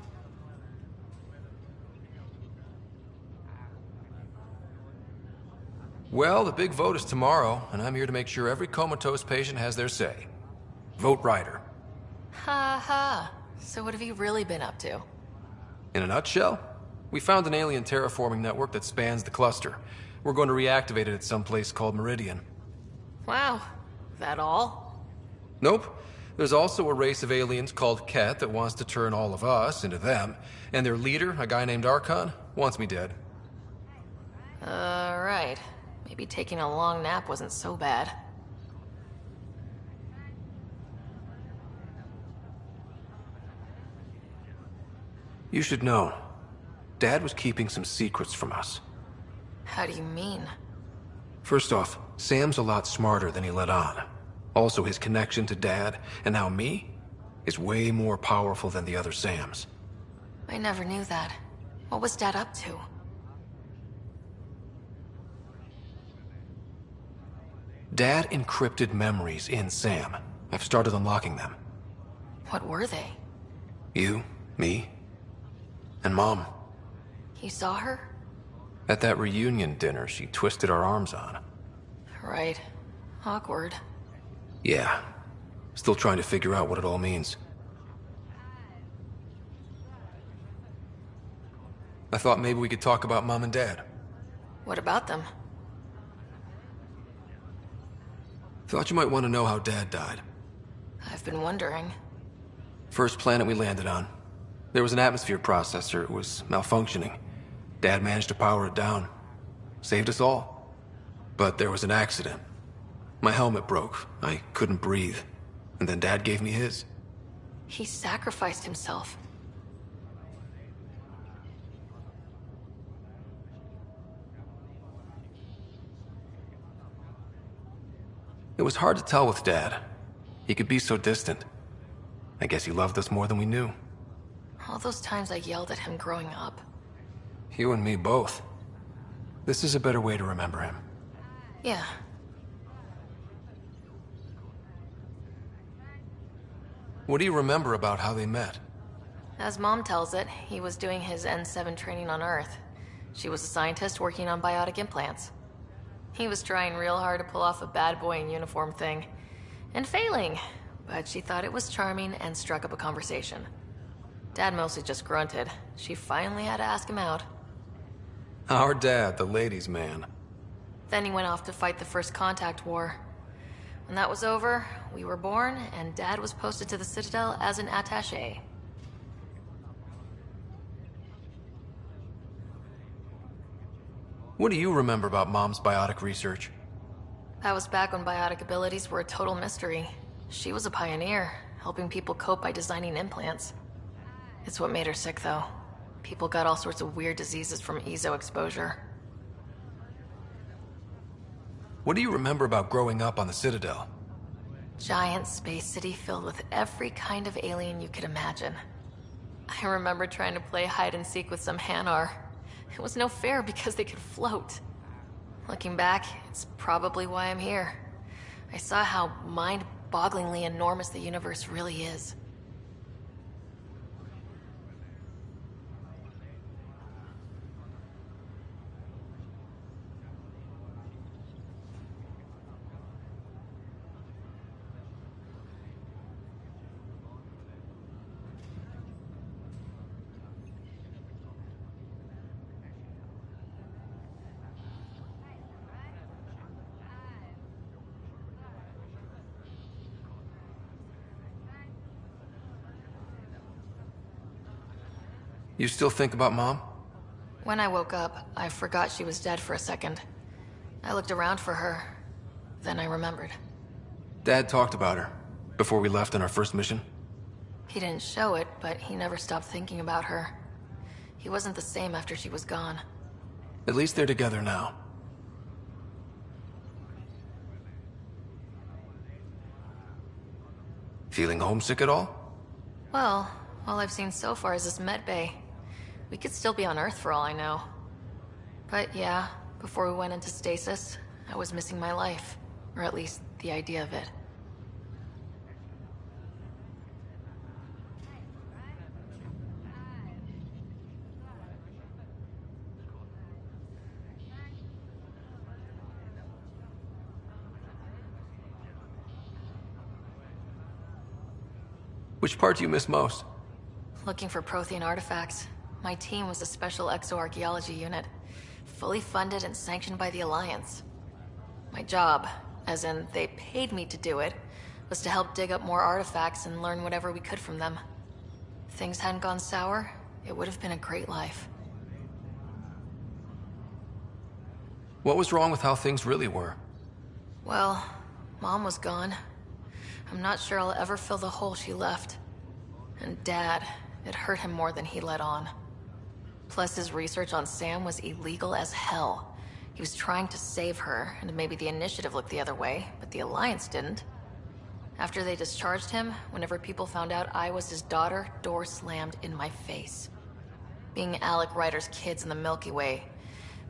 Well, the big vote is tomorrow, and I'm here to make sure every comatose patient has their say. Vote Ryder. Ha ha. So what have you really been up to? In a nutshell, we found an alien terraforming network that spans the cluster. We're going to reactivate it at some place called Meridian. Wow. That all? Nope. There's also a race of aliens called Ket that wants to turn all of us into them, and their leader, a guy named Archon, wants me dead. Right. Maybe taking a long nap wasn't so bad. You should know. Dad was keeping some secrets from us. How do you mean? First off, Sam's a lot smarter than he let on. Also, his connection to Dad, and now me, is way more powerful than the other Sams. I never knew that. What was Dad up to? Dad encrypted memories in Sam. I've started unlocking them. What were they? You, me, and Mom. You saw her? At that reunion dinner she twisted our arms on. Right. Awkward. Yeah. Still trying to figure out what it all means. I thought maybe we could talk about Mom and Dad. What about them? Thought you might want to know how Dad died. I've been wondering. First planet we landed on. There was an atmosphere processor. It was malfunctioning. Dad managed to power it down. Saved us all. But there was an accident. My helmet broke. I couldn't breathe. And then Dad gave me his. He sacrificed himself. It was hard to tell with Dad. He could be so distant. I guess he loved us more than we knew. All those times I yelled at him growing up. You and me both. This is a better way to remember him. Yeah. What do you remember about how they met? As Mom tells it, he was doing his N7 training on Earth. She was a scientist working on biotic implants. He was trying real hard to pull off a bad boy in uniform thing. And failing. But she thought it was charming and struck up a conversation. Dad mostly just grunted. She finally had to ask him out. Our dad, the ladies' man. Then he went off to fight the First Contact War. When that was over, we were born, and Dad was posted to the Citadel as an attaché. What do you remember about Mom's biotic research? That was back when biotic abilities were a total mystery. She was a pioneer, helping people cope by designing implants. It's what made her sick, though. People got all sorts of weird diseases from EZO exposure. What do you remember about growing up on the Citadel? Giant space city filled with every kind of alien you could imagine. I remember trying to play hide and seek with some Hanar. It was no fair because they could float. Looking back, it's probably why I'm here. I saw how mind-bogglingly enormous the universe really is. You still think about Mom? When I woke up, I forgot she was dead for a second. I looked around for her. Then I remembered. Dad talked about her before we left on our first mission. He didn't show it, but he never stopped thinking about her. He wasn't the same after she was gone. At least they're together now. Feeling homesick at all? Well, all I've seen so far is this med bay. We could still be on Earth for all I know. But yeah, before we went into stasis, I was missing my life. Or at least, the idea of it. Which part do you miss most? Looking for Prothean artifacts. My team was a special exoarchaeology unit, fully funded and sanctioned by the Alliance. My job, as in they paid me to do it, was to help dig up more artifacts and learn whatever we could from them. If things hadn't gone sour, it would have been a great life. What was wrong with how things really were? Well, Mom was gone. I'm not sure I'll ever fill the hole she left. And Dad, it hurt him more than he let on. Plus, his research on Sam was illegal as hell. He was trying to save her, and maybe the Initiative looked the other way, but the Alliance didn't. After they discharged him, whenever people found out I was his daughter, door slammed in my face. Being Alec Ryder's kids in the Milky Way,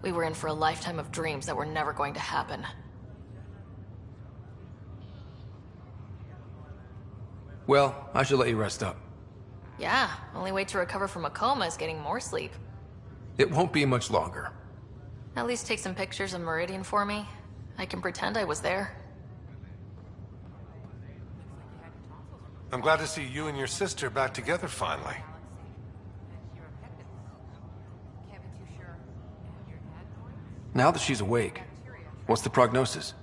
we were in for a lifetime of dreams that were never going to happen. Well, I should let you rest up. Yeah, only way to recover from a coma is getting more sleep. It won't be much longer. At least take some pictures of Meridian for me. I can pretend I was there. I'm glad to see you and your sister back together finally. Now that she's awake, what's the prognosis?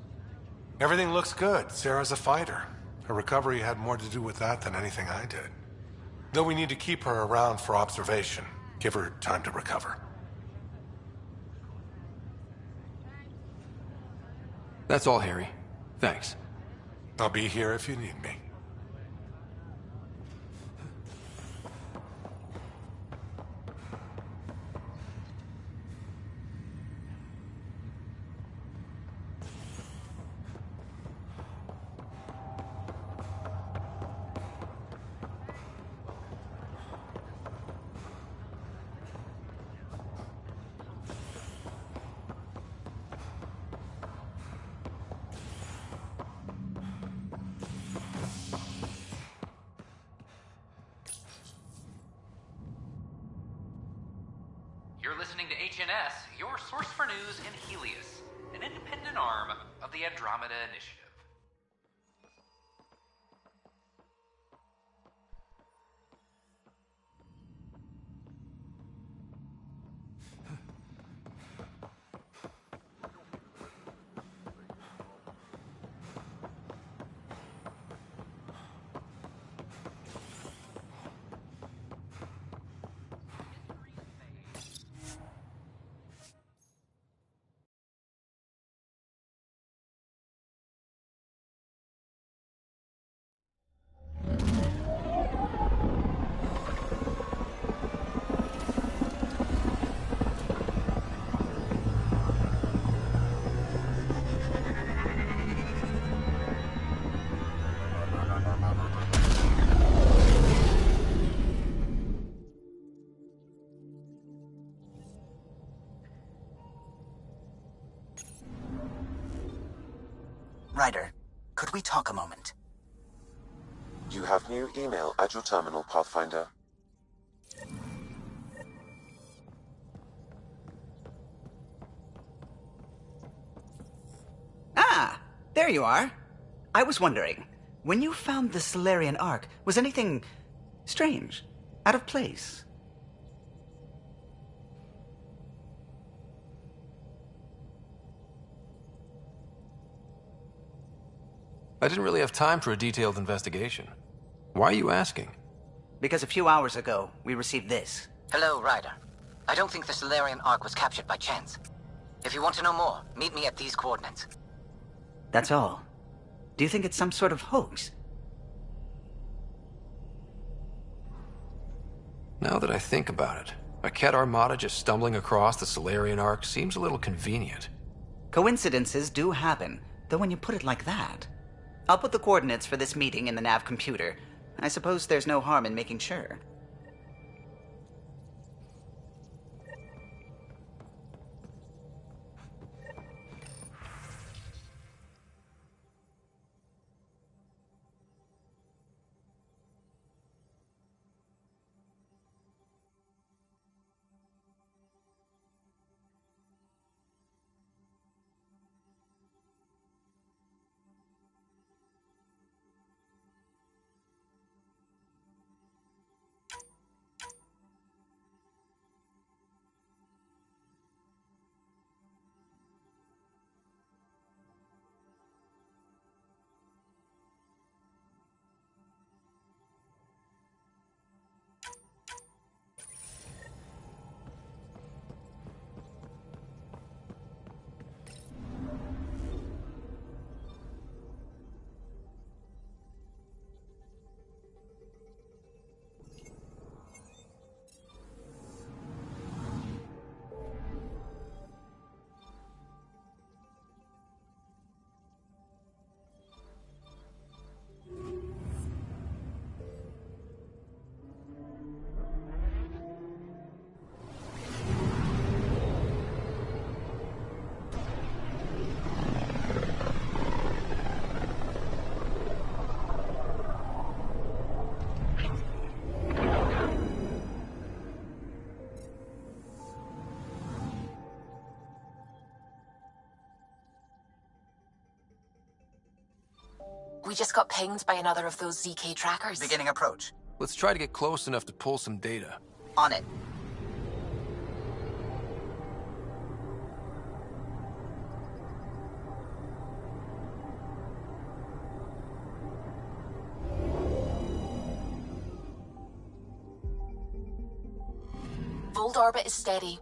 Everything looks good. Sarah's a fighter. Her recovery had more to do with that than anything I did. Though we need to keep her around for observation. Give her time to recover. That's all, Harry. Thanks. I'll be here if you need me. You're listening to HNS, your source for news in Helios, an independent arm of the Andromeda Initiative. Ryder, could we talk a moment? You have new email at your terminal, Pathfinder. Ah, there you are. I was wondering, when you found the Solarian Ark, was anything strange, out of place? I didn't really have time for a detailed investigation. Why are you asking? Because a few hours ago, we received this. Hello, Ryder. I don't think the Solarian Ark was captured by chance. If you want to know more, meet me at these coordinates. That's all. Do you think it's some sort of hoax? Now that I think about it, a Ket Armada just stumbling across the Solarian Ark seems a little convenient. Coincidences do happen, though when you put it like that. I'll put the coordinates for this meeting in the nav computer. I suppose there's no harm in making sure. We just got pinged by another of those ZK trackers. Beginning approach. Let's try to get close enough to pull some data. On it. Volt orbit is steady.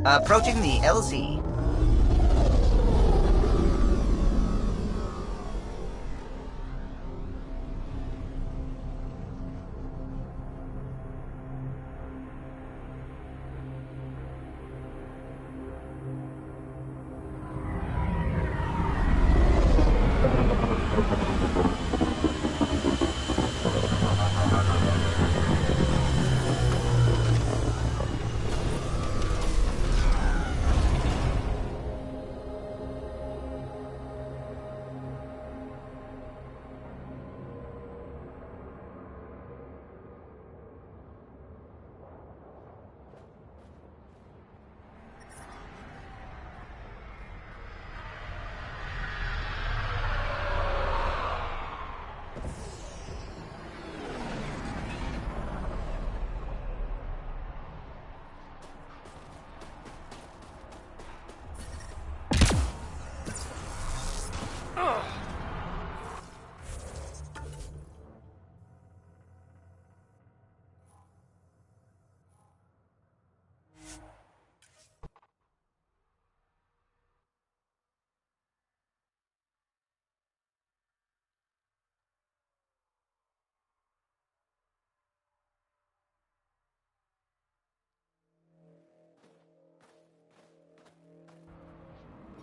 Approaching the LZ.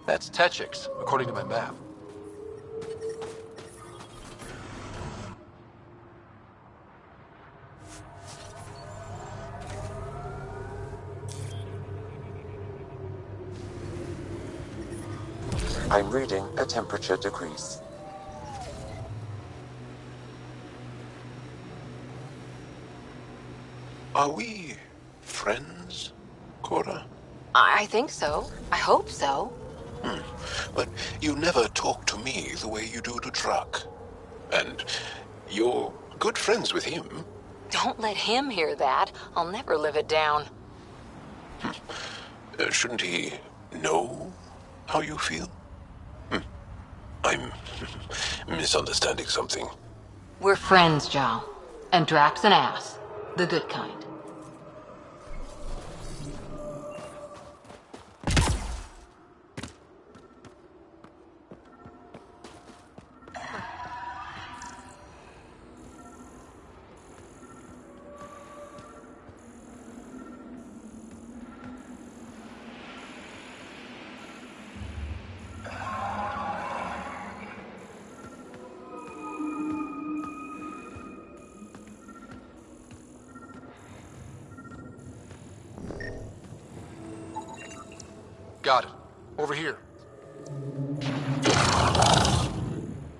That's Techix, according to my map. I'm reading a temperature decrease. Are we friends, Cora? I think so. I hope so. But you never talk to me the way you do to Druck. And you're good friends with him. Don't let him hear that. I'll never live it down. Shouldn't he know how you feel? I'm misunderstanding something. We're friends, Jal. And Drack's an ass. The good kind. Got it. Over here.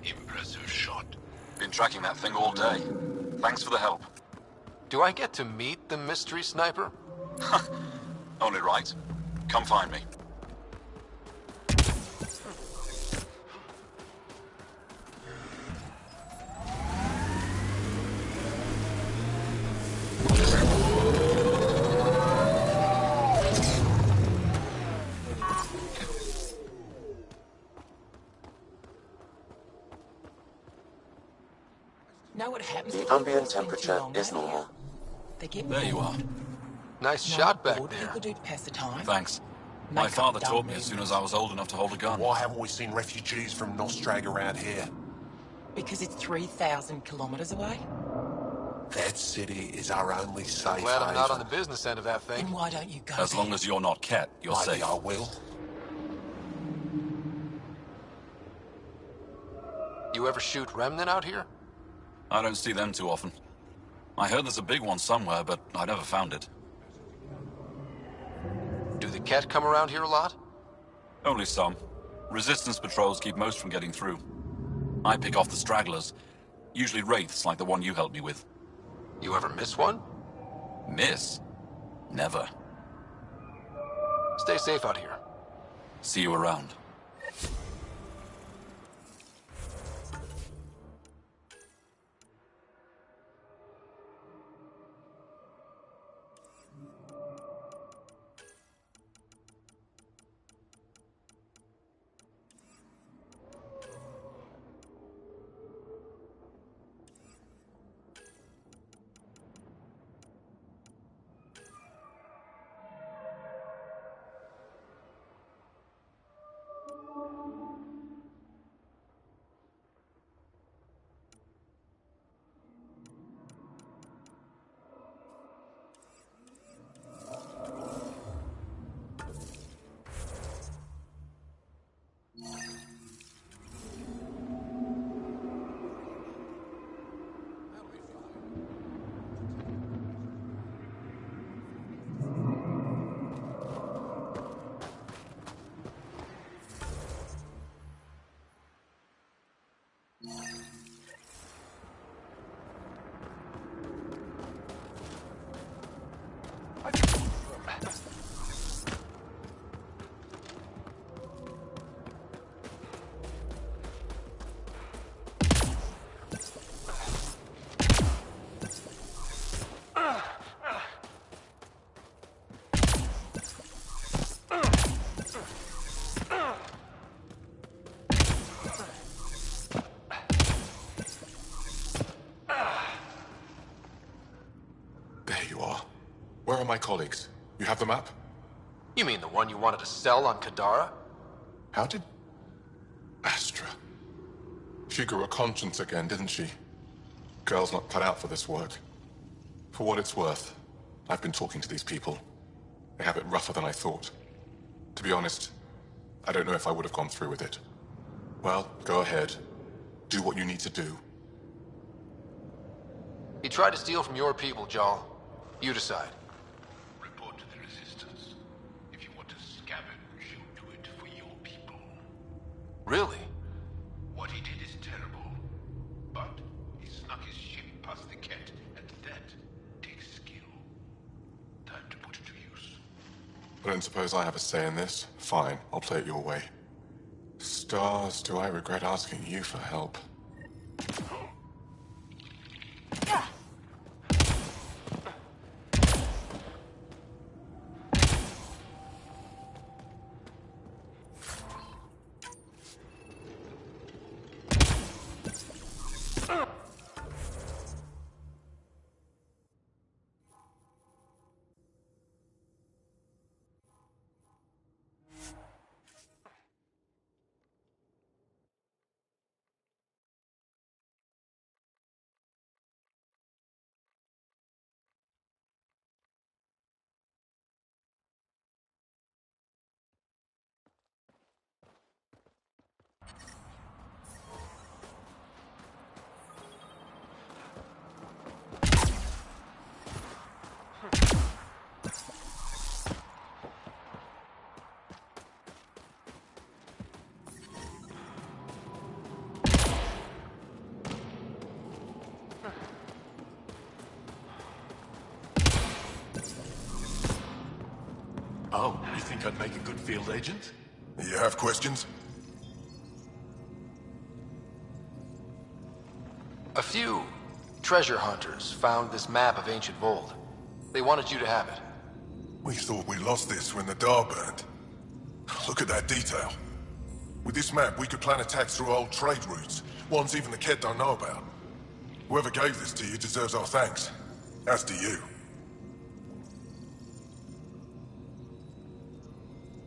Impressive shot. Been tracking that thing all day. Thanks for the help. Do I get to meet the mystery sniper? Only right. Come find me. Know what happens The to people ambient who spend too temperature long is out here? normal. They get There you bored. are. Nice Know shot what back bored there. people do to pass the time? Thanks. Make My up father dumb taught me as soon as I was old enough to hold a gun. Why haven't we seen refugees from Nostrag around here? Because it's 3,000 kilometers away? That city is our only safe Glad I'm not on haven. the business end of that thing. Then why don't you go As there? long as you're not Cat, you're Maybe safe. I will. You ever shoot Remnant out here? I don't see them too often. I heard there's a big one somewhere, but I never found it. Do the Ket come around here a lot? Only some. Resistance patrols keep most from getting through. I pick off the stragglers. Usually wraiths like the one you helped me with. You ever miss one? Miss? Never. Stay safe out here. See you around. There you are. Where are my colleagues? You have the map? You mean the one you wanted to sell on Kadara? How did... Astra. She grew a conscience again, didn't she? Girl's not cut out for this work. For what it's worth, I've been talking to these people. They have it rougher than I thought. To be honest, I don't know if I would have gone through with it. Well, go ahead. Do what you need to do. He tried to steal from your people, Jarl. You decide. Report to the Resistance. If you want to scavenge, you do it for your people. Really? What he did is terrible. But he snuck his ship past the Ket, and that takes skill. Time to put it to use. I don't suppose I have a say in this. Fine, I'll play it your way. Stars, do I regret asking you for help? Oh, you think I'd make a good field agent? You have questions? A few treasure hunters found this map of ancient Vold. They wanted you to have it. We thought we lost this when the Dar burned. Look at that detail. With this map, we could plan attacks through old trade routes, ones even the Kett don't know about. Whoever gave this to you deserves our thanks. As do you.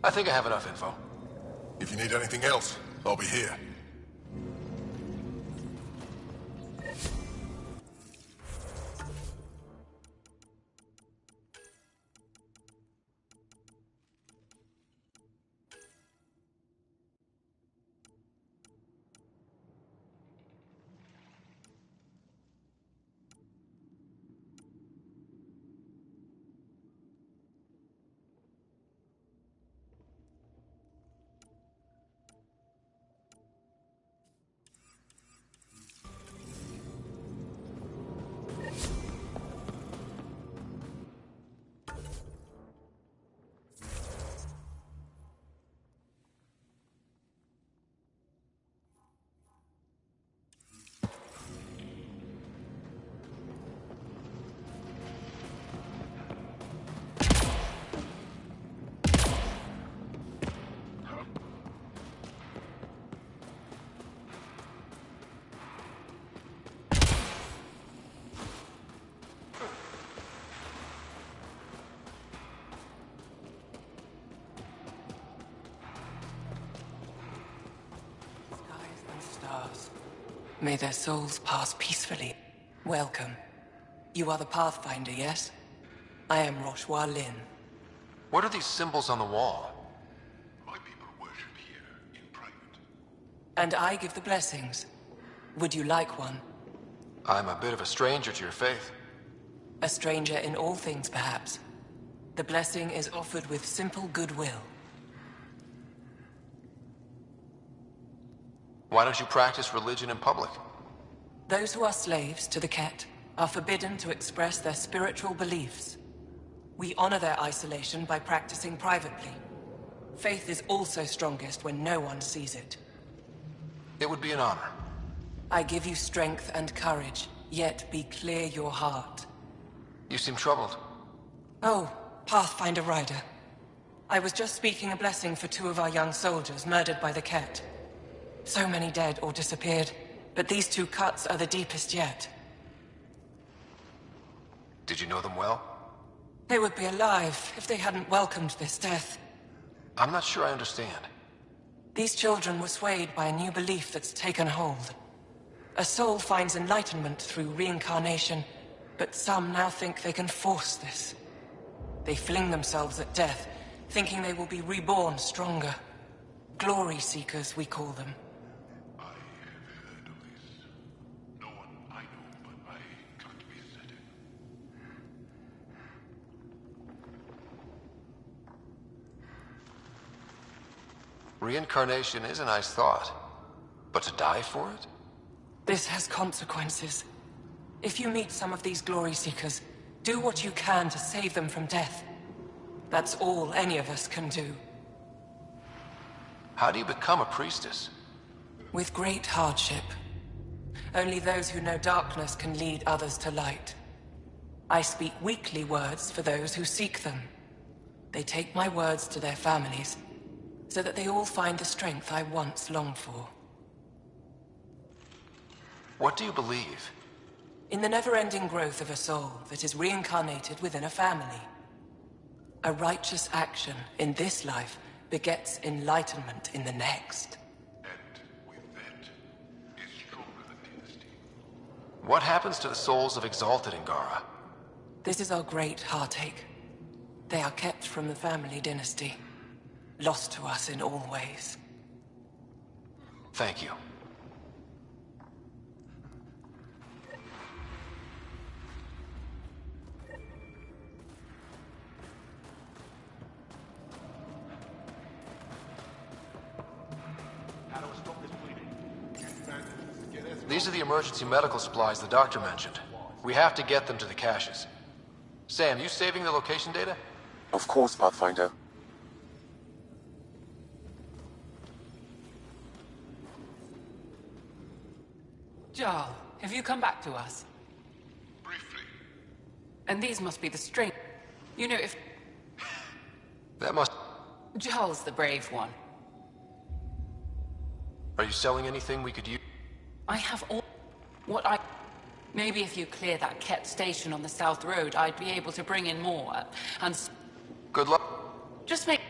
I think I have enough info. If you need anything else, I'll be here. May their souls pass peacefully. Welcome. You are the Pathfinder, yes? I am Roshua Lin. What are these symbols on the wall? My people worship here in private. And I give the blessings. Would you like one? I'm a bit of a stranger to your faith. A stranger in all things, perhaps. The blessing is offered with simple goodwill. Why don't you practice religion in public? Those who are slaves to the Kett are forbidden to express their spiritual beliefs. We honor their isolation by practicing privately. Faith is also strongest when no one sees it. It would be an honor. I give you strength and courage, yet be clear your heart. You seem troubled. Oh, Pathfinder Ryder. I was just speaking a blessing for 2 of our young soldiers murdered by the Kett. So many dead or disappeared, but these 2 cuts are the deepest yet. Did you know them well? They would be alive if they hadn't welcomed this death. I'm not sure I understand. These children were swayed by a new belief that's taken hold. A soul finds enlightenment through reincarnation, but some now think they can force this. They fling themselves at death, thinking they will be reborn stronger. Glory seekers, we call them. Reincarnation is a nice thought, but to die for it? This has consequences. If you meet some of these glory seekers, do what you can to save them from death. That's all any of us can do. How do you become a priestess? With great hardship. Only those who know darkness can lead others to light. I speak weekly words for those who seek them. They take my words to their families, so that they all find the strength I once longed for. What do you believe? In the never-ending growth of a soul that is reincarnated within a family. A righteous action in this life begets enlightenment in the next. What happens to the souls of Exalted Angara? This is our great heartache. They are kept from the family dynasty. Lost to us in all ways. Thank you. These are the emergency medical supplies the doctor mentioned. We have to get them to the caches. Sam, you saving the location data? Of course, Pathfinder. Jarl, have you come back to us? Briefly. And these must be the string. You know, if... That must... Jarl's the brave one. Are you selling anything we could use? I have all... what I... Maybe if you clear that Ket station on the South Road, I'd be able to bring in more, and... Good luck. Just make...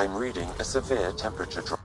I'm reading a severe temperature drop.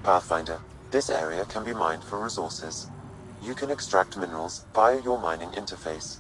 Pathfinder, this area can be mined for resources. You can extract minerals via your mining interface.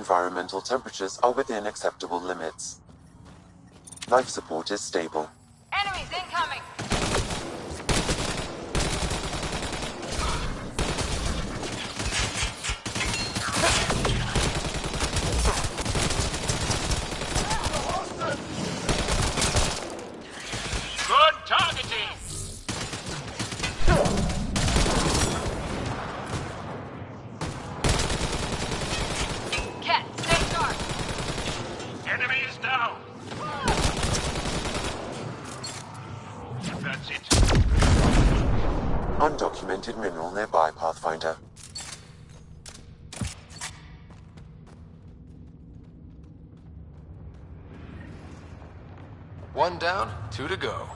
Environmental temperatures are within acceptable limits. Life support is stable. Enemies incoming! Good targeting! Cat, stay sharp! Enemy is down! That's it. Undocumented mineral nearby, Pathfinder. One down, 2 to go.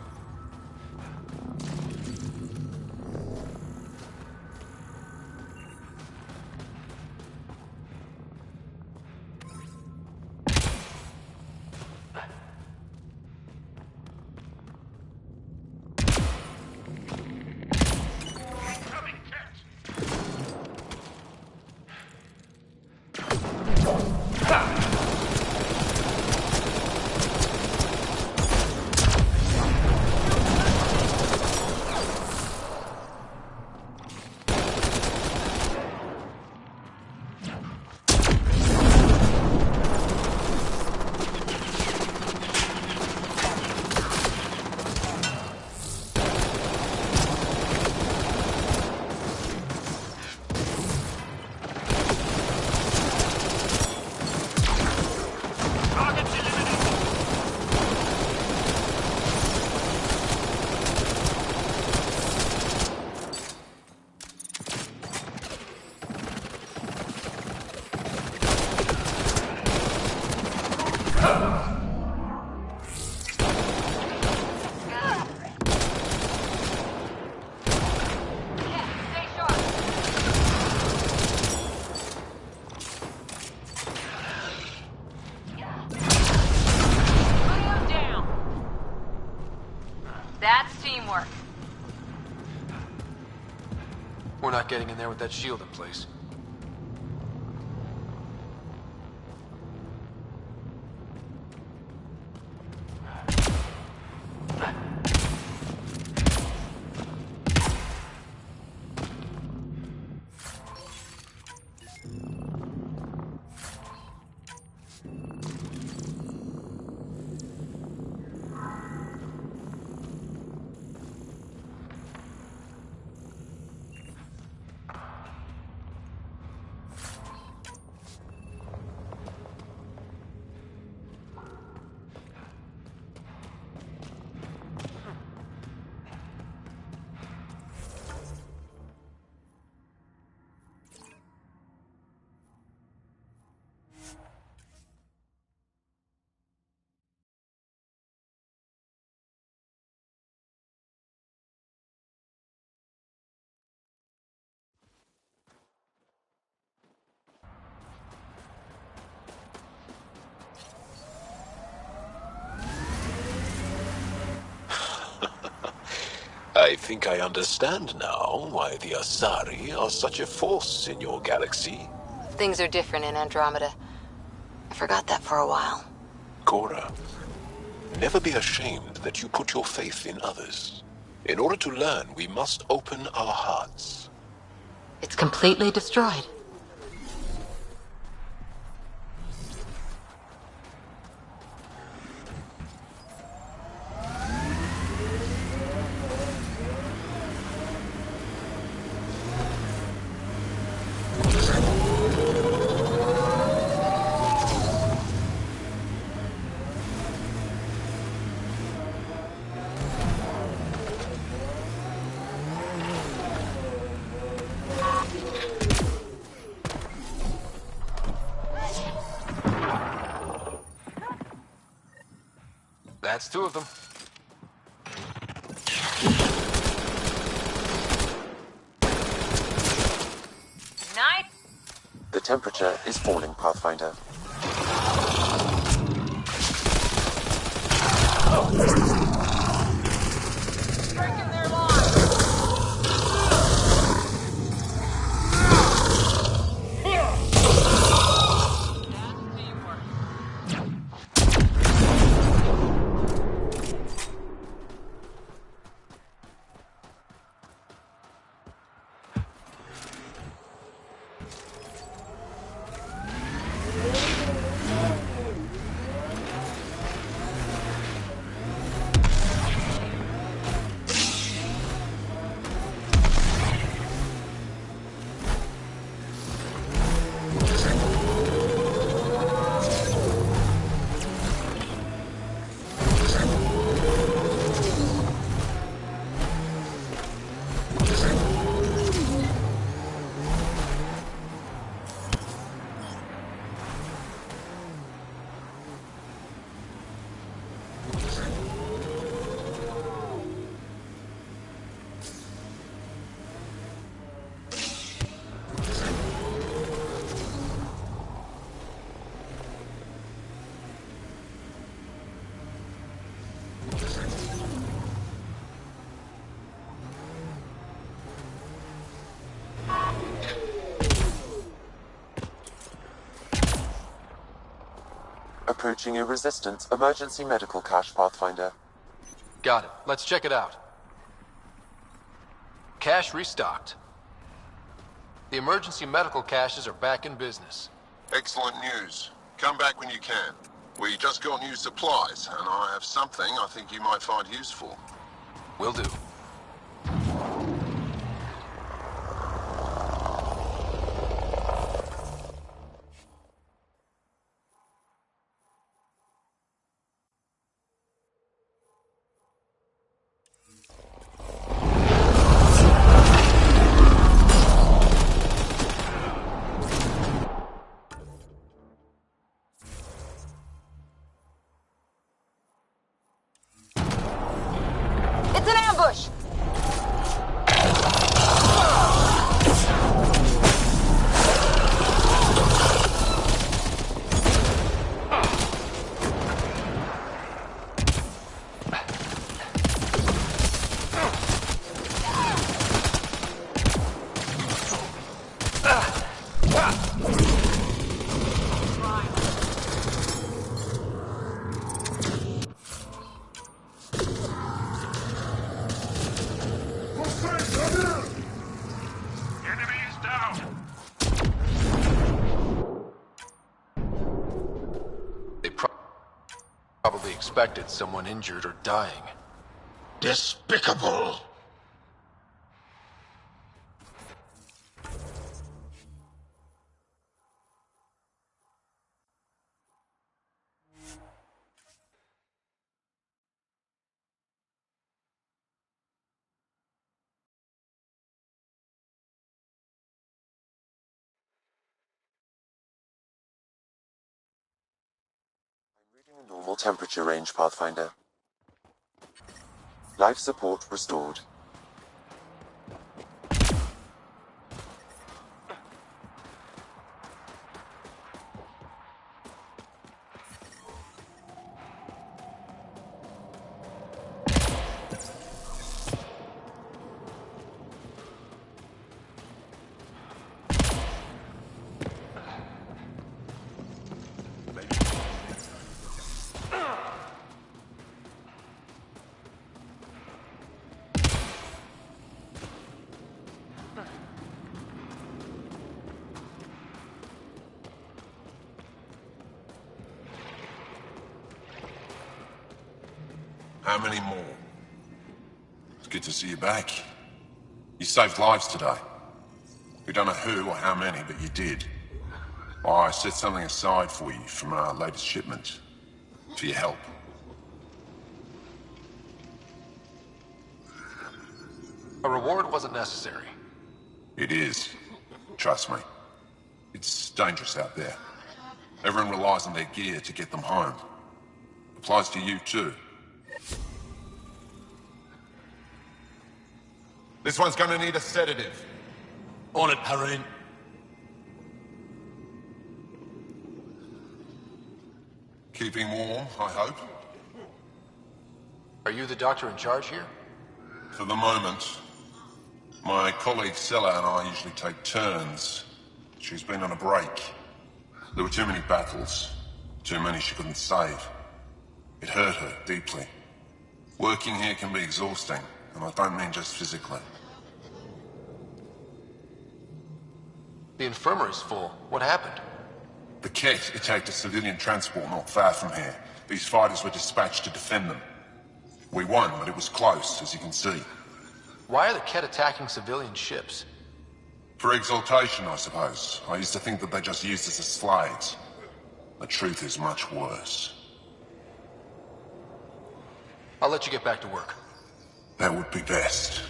That's teamwork. We're not getting in there with that shield in place. I think I understand now why the Asari are such a force in your galaxy. Things are different in Andromeda. I forgot that for a while. Cora, never be ashamed that you put your faith in others. In order to learn, we must open our hearts. It's completely destroyed. That's 2 of them. Nice. The temperature is falling, Pathfinder. Breaking their line. Approaching a Resistance emergency medical cache, Pathfinder. Got it. Let's check it out. Cache restocked. The emergency medical caches are back in business. Excellent news. Come back when you can. We just got new supplies, and I have something I think you might find useful. Will do. It's an ambush! Enemy is down. They probably expected someone injured or dying. Despicable. Reading a normal temperature range, Pathfinder. Life support restored. How many more? It's good to see you back. You saved lives today. We don't know who or how many, but you did. I set something aside for you from our latest shipment. For your help. A reward wasn't necessary. It is. Trust me. It's dangerous out there. Everyone relies on their gear to get them home. Applies to you too. This one's gonna need a sedative. On it, Perrin. Keeping warm, I hope. Are you the doctor in charge here? For the moment. My colleague Sella and I usually take turns. She's been on a break. There were too many battles. Too many she couldn't save. It hurt her deeply. Working here can be exhausting, and I don't mean just physically. The infirmary's full. What happened? The Kett attacked a civilian transport not far from here. These fighters were dispatched to defend them. We won, but it was close, as you can see. Why are the Kett attacking civilian ships? For exaltation, I suppose. I used to think that they just used us as slaves. The truth is much worse. I'll let you get back to work. That would be best.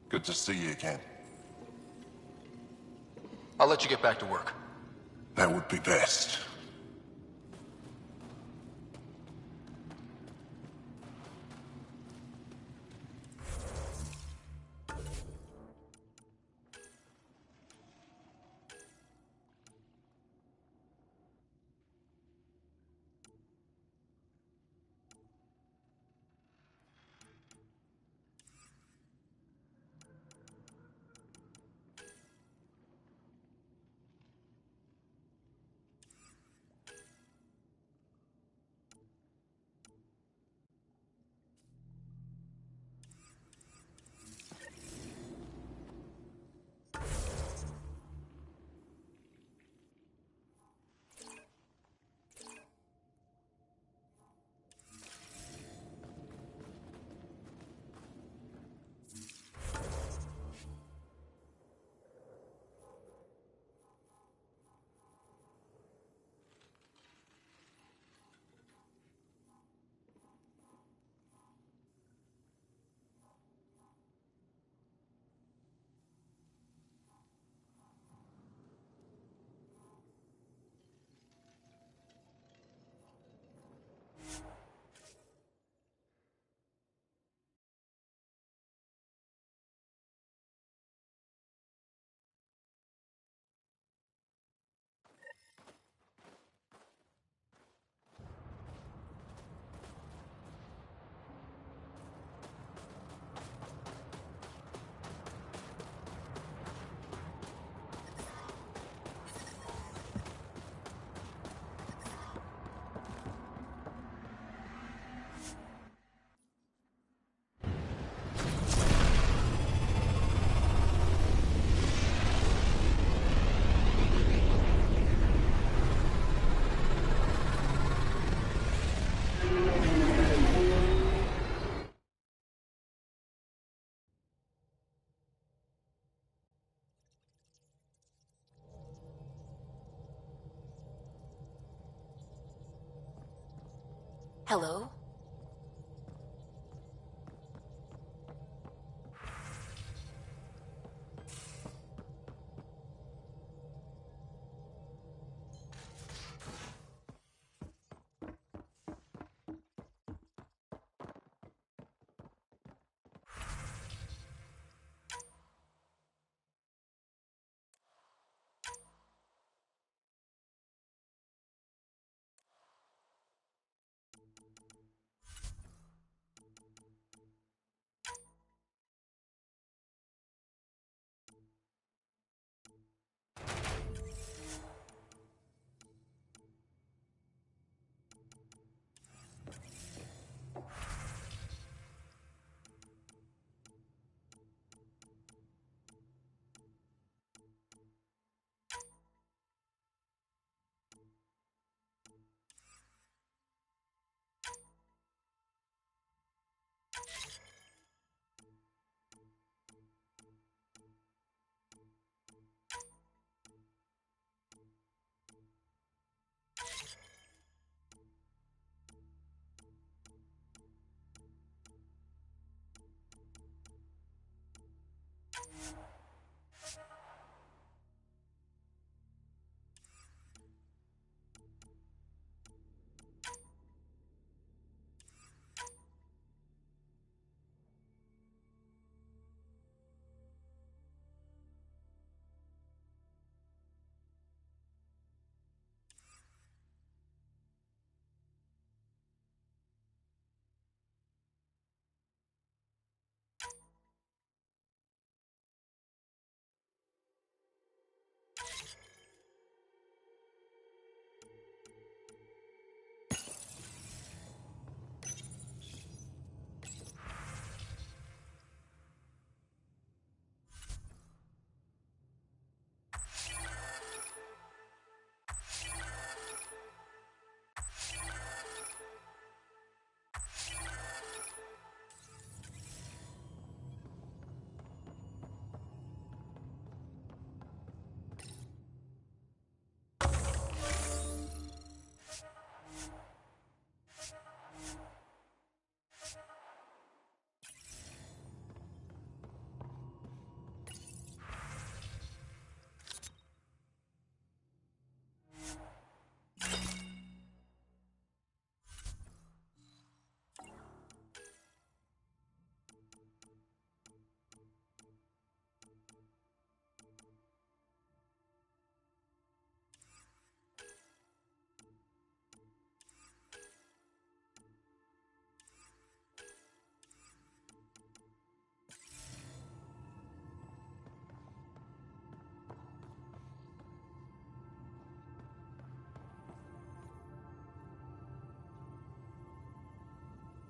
Good to see you again. I'll let you get back to work. That would be best. Hello?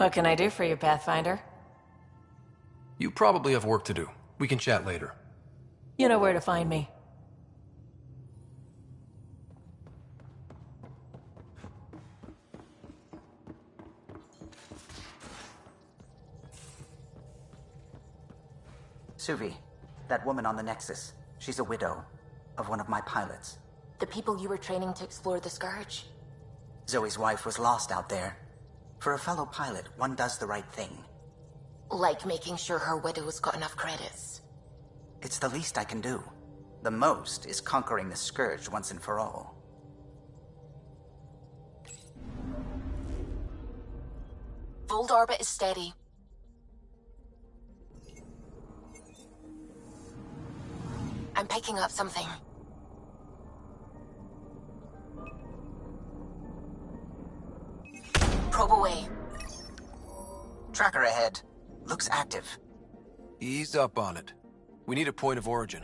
What can I do for you, Pathfinder? You probably have work to do. We can chat later. You know where to find me. Suvi, that woman on the Nexus. She's a widow of one of my pilots. The people you were training to explore the Scourge? Zoe's wife was lost out there. For a fellow pilot, one does the right thing. Like making sure her widow's got enough credits? It's the least I can do. The most is conquering the Scourge once and for all. Fold orbit is steady. I'm picking up something. Probe away. Tracker ahead. Looks active. Ease up on it. We need a point of origin.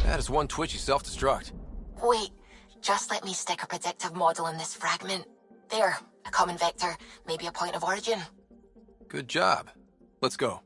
That is one twitchy self-destruct. Wait, just let me stick a predictive model in this fragment. There, a common vector, maybe a point of origin. Good job. Let's go.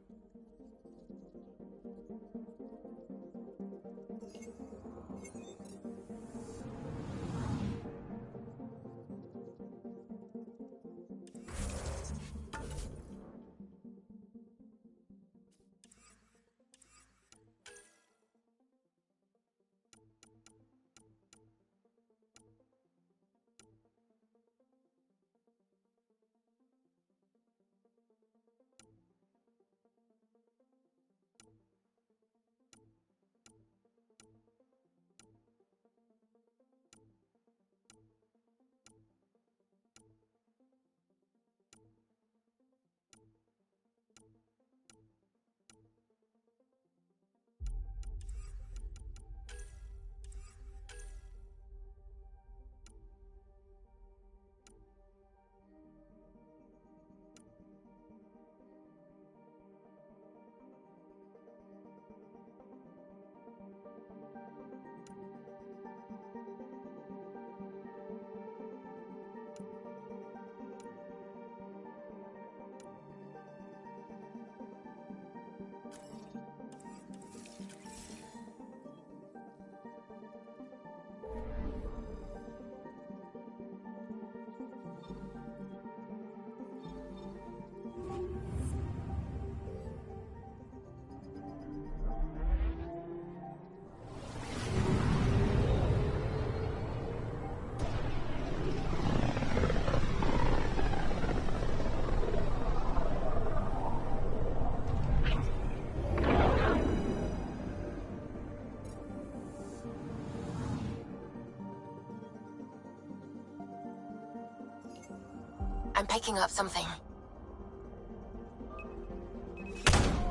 picking up something.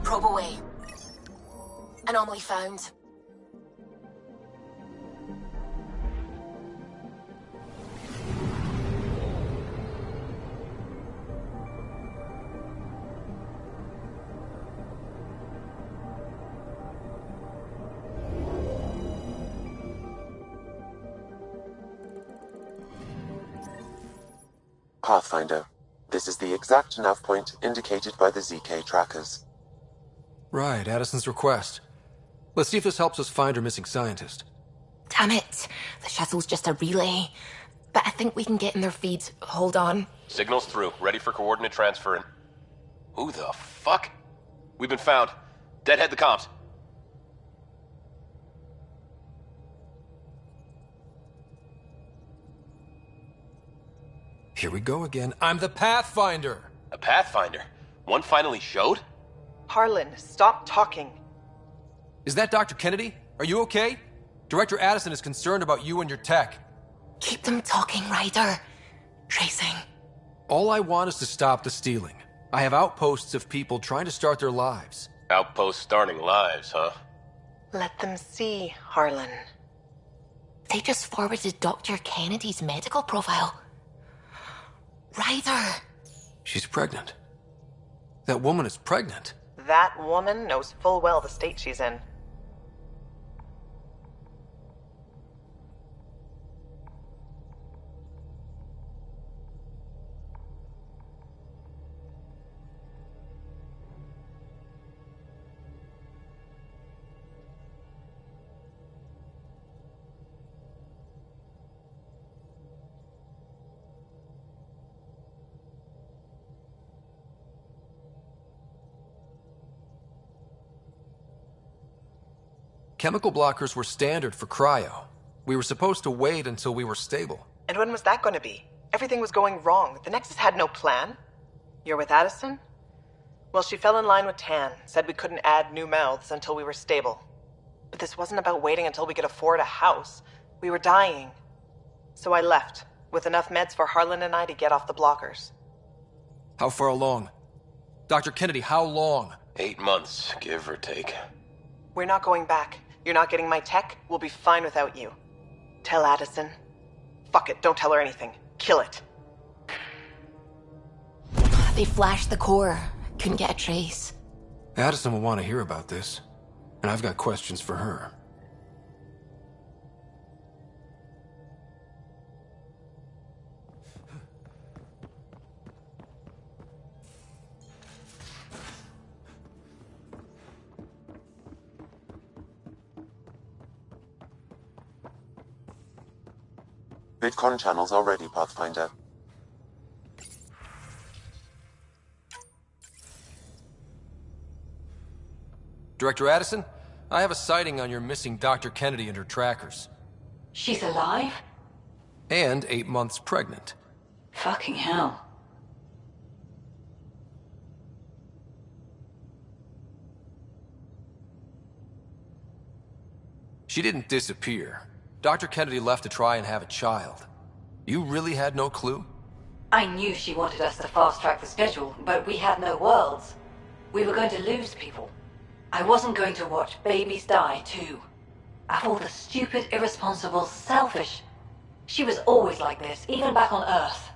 Probe away. Anomaly found. Pathfinder, this is the exact nav point indicated by the ZK trackers. Right, Addison's request. Let's see if this helps us find her missing scientist. Damn it. The shuttle's just a relay. But I think we can get in their feed. Hold on. Signal's through. Ready for coordinate transfer and... Who the fuck? We've been found. Deadhead the comms. Here we go again. I'm the Pathfinder! A Pathfinder? One finally showed? Harlan, stop talking. Is that Dr. Kennedy? Are you okay? Director Addison is concerned about you and your tech. Keep them talking, Ryder. Tracing. All I want is to stop the stealing. I have outposts of people trying to start their lives. Outposts starting lives, huh? Let them see, Harlan. They just forwarded Dr. Kennedy's medical profile. Ryder! She's pregnant. That woman is pregnant. That woman knows full well the state she's in. Chemical blockers were standard for cryo. We were supposed to wait until we were stable. And when was that going to be? Everything was going wrong. The Nexus had no plan. You're with Addison? Well, she fell in line with Tan, said we couldn't add new mouths until we were stable. But this wasn't about waiting until we could afford a house. We were dying. So I left, with enough meds for Harlan and I to get off the blockers. How far along? Dr. Kennedy, how long? 8 months, give or take. We're not going back. You're not getting my tech. We'll be fine without you. Tell Addison. Fuck it, don't tell her anything. Kill it. They flashed the core. Couldn't get a trace. Addison will want to hear about this. And I've got questions for her. VidCon channels are ready, Pathfinder. Director Addison, I have a sighting on your missing Dr. Kennedy and her trackers. She's alive? And 8 months pregnant. Fucking hell. She didn't disappear. Dr. Kennedy left to try and have a child. You really had no clue? I knew she wanted us to fast-track the schedule, but we had no worlds. We were going to lose people. I wasn't going to watch babies die, too. Of all the stupid, irresponsible, selfish... She was always like this, even back on Earth.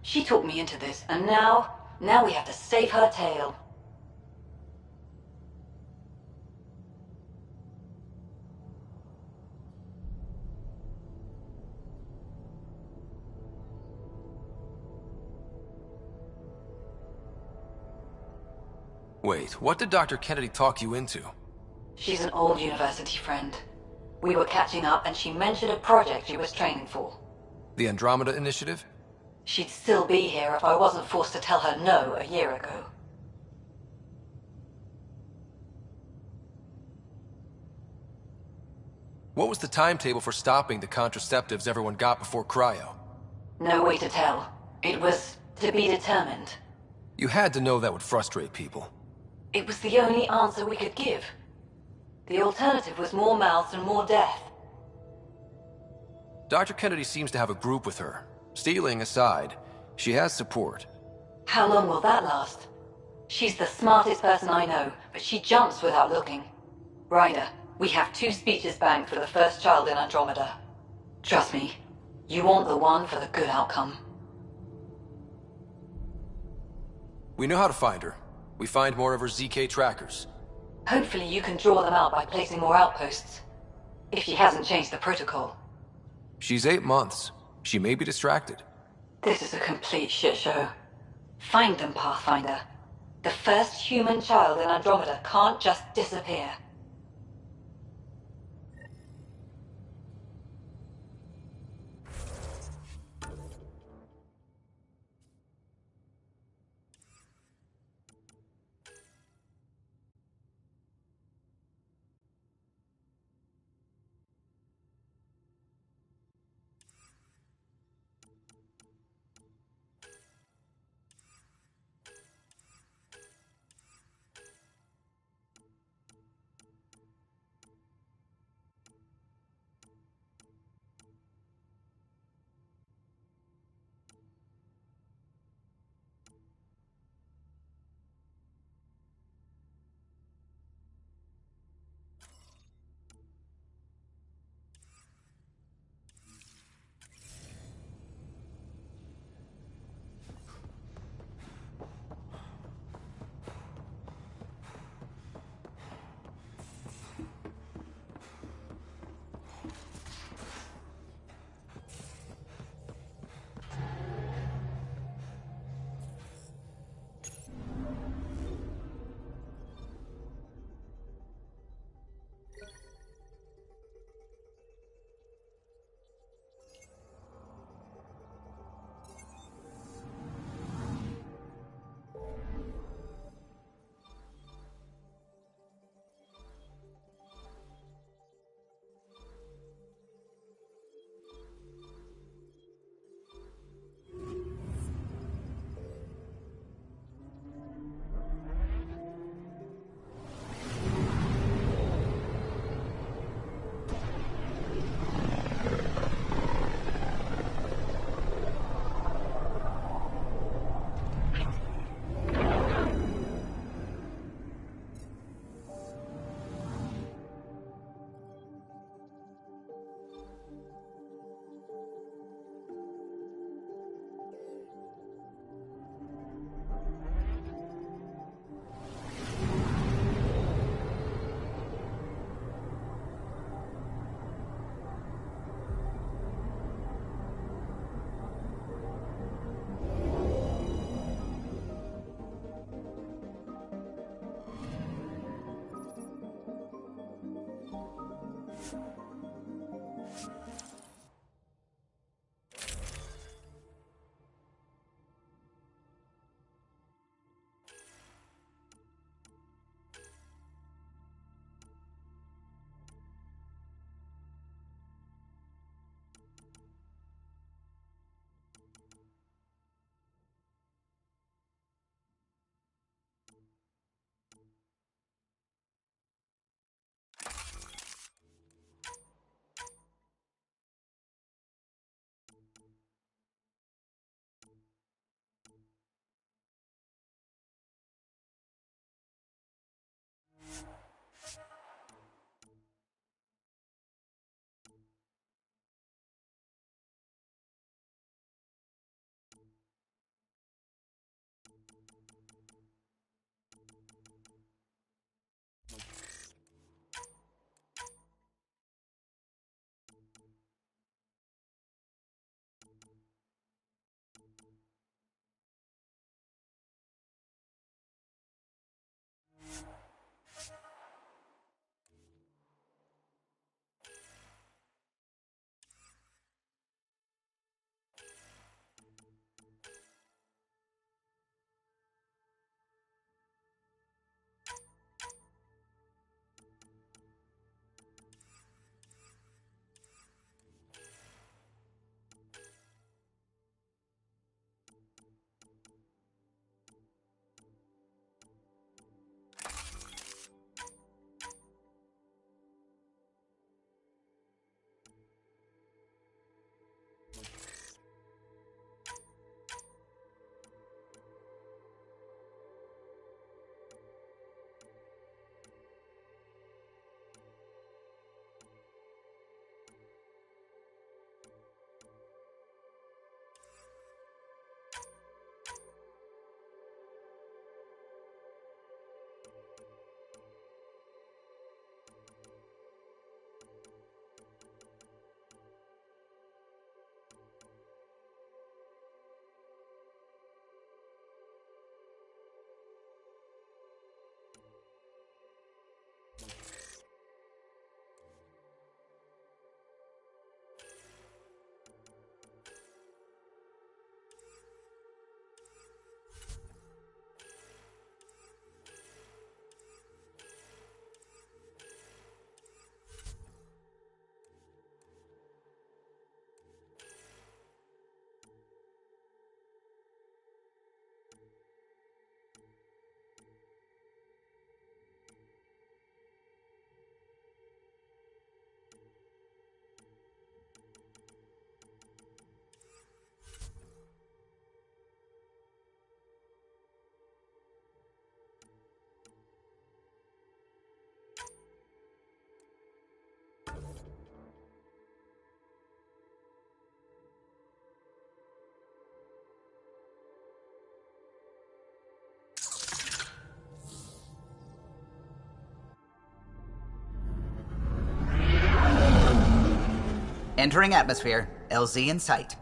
She talked me into this, and now we have to save her tail. Wait, what did Dr. Kennedy talk you into? She's an old university friend. We were catching up and she mentioned a project she was training for. The Andromeda Initiative? She'd still be here if I wasn't forced to tell her no a year ago. What was the timetable for stopping the contraceptives everyone got before cryo? No way to tell. It was to be determined. You had to know that would frustrate people. It was the only answer we could give. The alternative was more mouths and more death. Dr. Kennedy seems to have a group with her. Stealing aside, she has support. How long will that last? She's the smartest person I know, but she jumps without looking. Ryder, we have 2 speeches banked for the first child in Andromeda. Trust me, you want the one for the good outcome. We know how to find her. We find more of her ZK trackers. Hopefully you can draw them out by placing more outposts. If she hasn't changed the protocol. She's 8 months. She may be distracted. This is a complete shit show. Find them, Pathfinder. The first human child in Andromeda can't just disappear. Entering atmosphere. LZ in sight.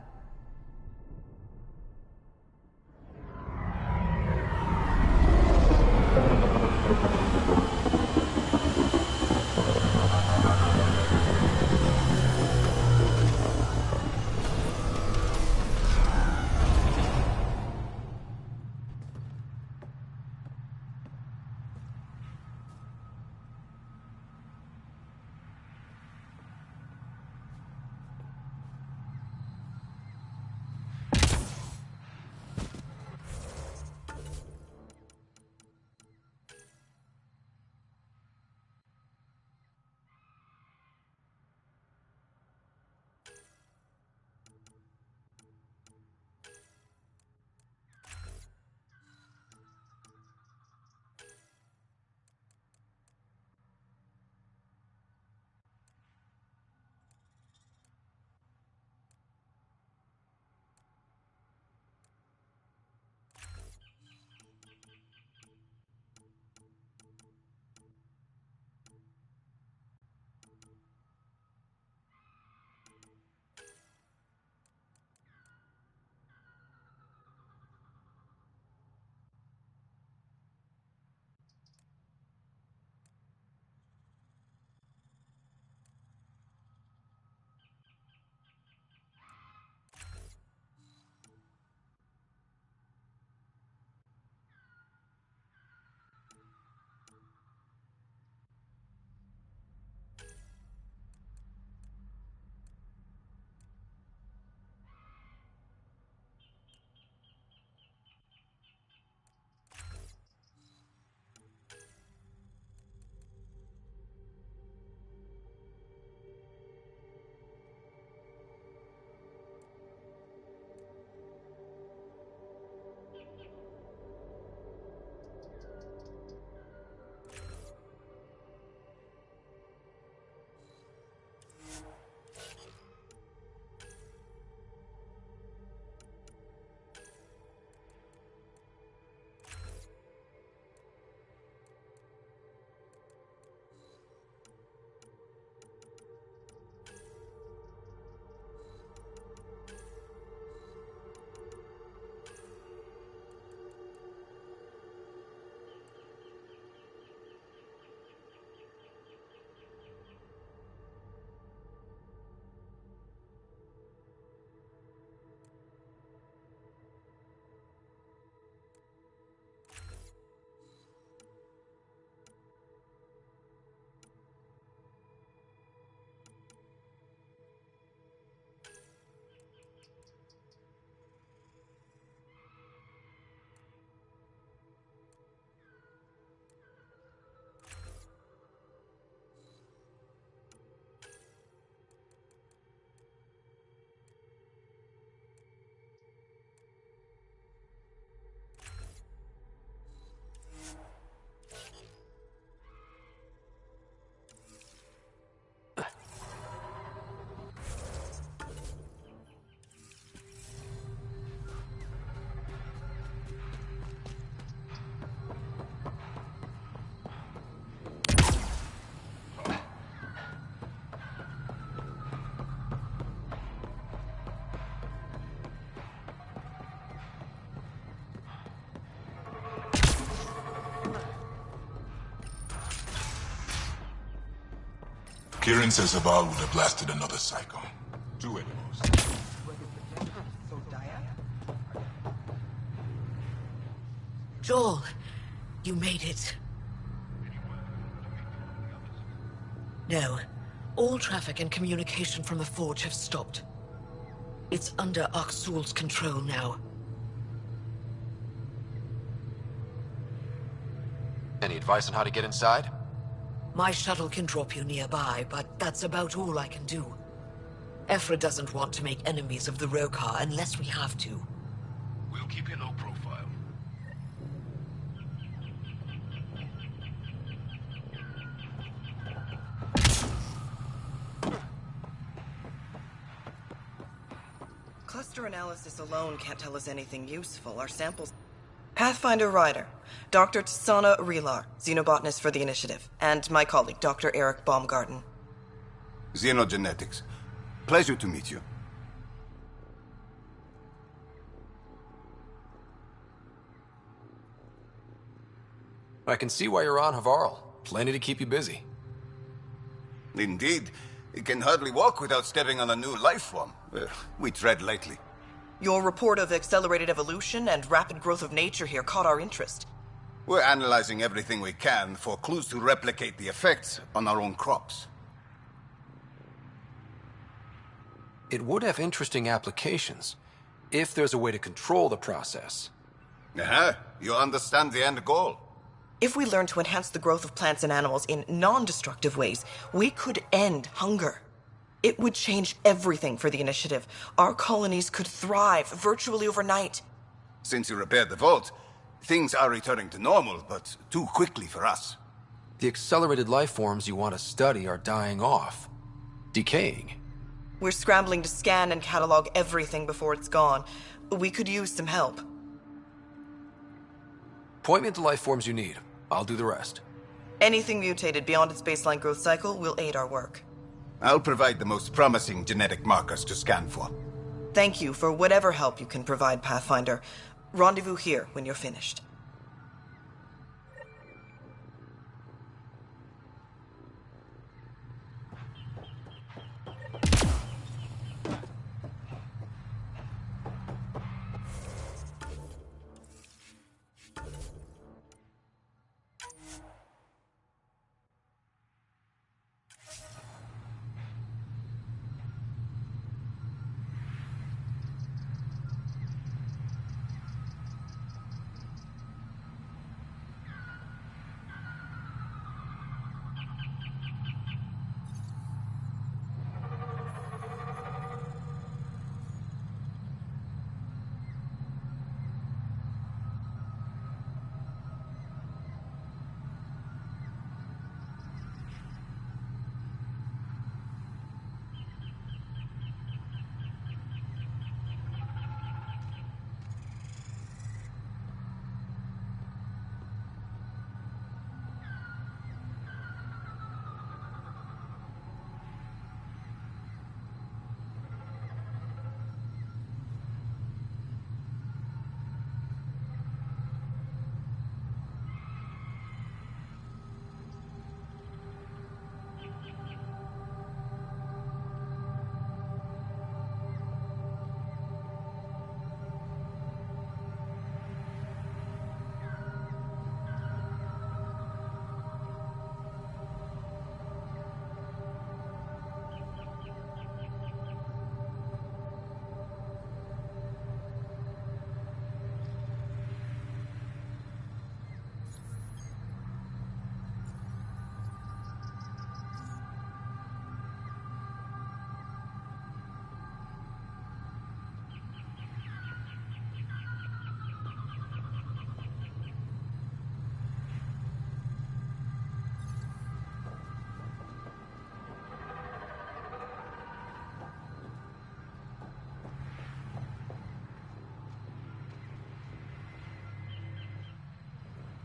Kieran says Zaval would have blasted another psycho. 2 animals. Joel, you made it. No. All traffic and communication from the Forge have stopped. It's under Aksul's control now. Any advice on how to get inside? My shuttle can drop you nearby, but that's about all I can do. Ephra doesn't want to make enemies of the Rokar unless we have to. We'll keep a low profile. Cluster analysis alone can't tell us anything useful. Our samples... Pathfinder Ryder, Dr. Tsana Relar, xenobotanist for the Initiative, and my colleague, Dr. Eric Baumgarten. Xenogenetics. Pleasure to meet you. I can see why you're on Havarl. Plenty to keep you busy. Indeed. You can hardly walk without stepping on a new life form. We tread lightly. Your report of accelerated evolution and rapid growth of nature here caught our interest. We're analyzing everything we can for clues to replicate the effects on our own crops. It would have interesting applications, if there's a way to control the process. You understand the end goal. If we learn to enhance the growth of plants and animals in non-destructive ways, we could end hunger. It would change everything for the Initiative. Our colonies could thrive virtually overnight. Since you repaired the vault, things are returning to normal, but too quickly for us. The accelerated life forms you want to study are dying off. Decaying. We're scrambling to scan and catalog everything before it's gone. We could use some help. Point me to life forms you need. I'll do the rest. Anything mutated beyond its baseline growth cycle will aid our work. I'll provide the most promising genetic markers to scan for. Thank you for whatever help you can provide, Pathfinder. Rendezvous here when you're finished.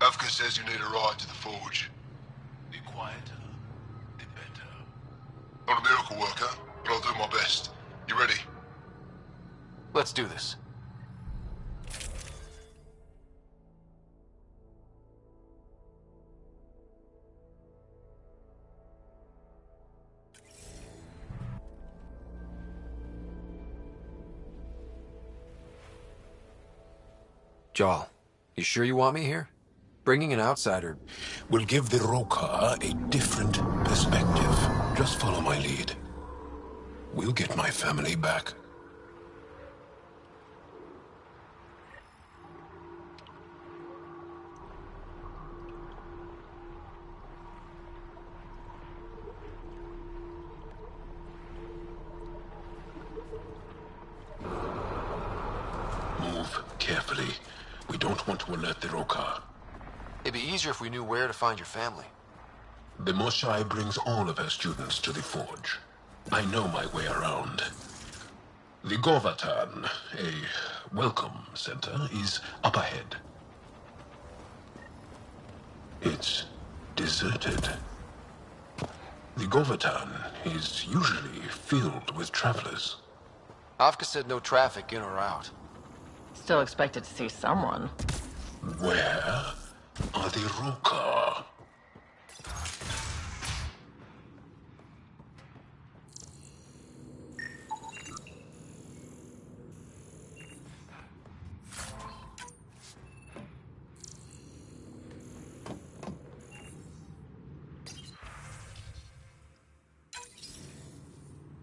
Avka says you need a ride to the forge. Be quieter, be better. I'm a miracle worker, but I'll do my best. You ready? Let's do this. Jaal, you sure you want me here? Bringing an outsider will give the Roekaar a different perspective. Just follow my lead. We'll get my family back. Move carefully. We don't want to alert the Roekaar. It'd be easier if we knew where to find your family. The Moshae brings all of her students to the forge. I know my way around. The Govatan, a welcome center, is up ahead. It's deserted. The Govatan is usually filled with travelers. Avka said no traffic in or out. Still expected to see someone. Where are the Roka?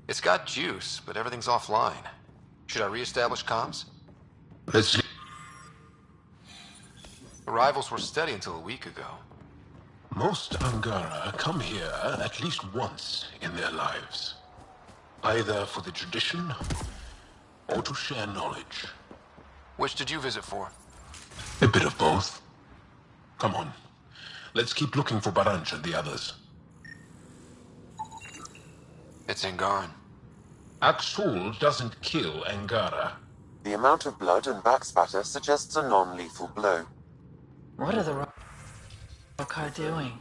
It's got juice, but everything's offline. Should I reestablish comms? Let's see. Arrivals were steady until a week ago. Most Angara come here at least once in their lives. Either for the tradition, or to share knowledge. Which did you visit for? A bit of both. Come on. Let's keep looking for Baranch and the others. It's Angaran. Aksul doesn't kill Angara. The amount of blood and backspatter suggests a non-lethal blow. What are the Rokar doing?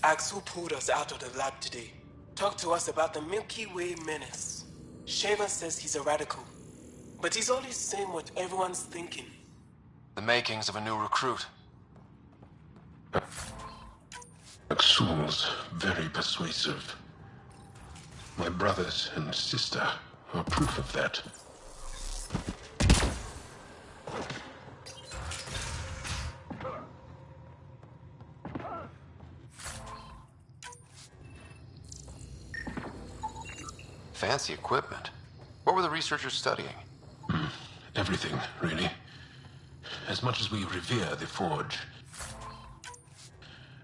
Aksul pulled us out of the lab today. Talked to us about the Milky Way menace. Shaven says he's a radical, but he's always saying what everyone's thinking. The makings of a new recruit. Aksul's very persuasive. My brothers and sister are proof of that. Fancy equipment. What were the researchers studying? Everything, really. As much as we revere the Forge,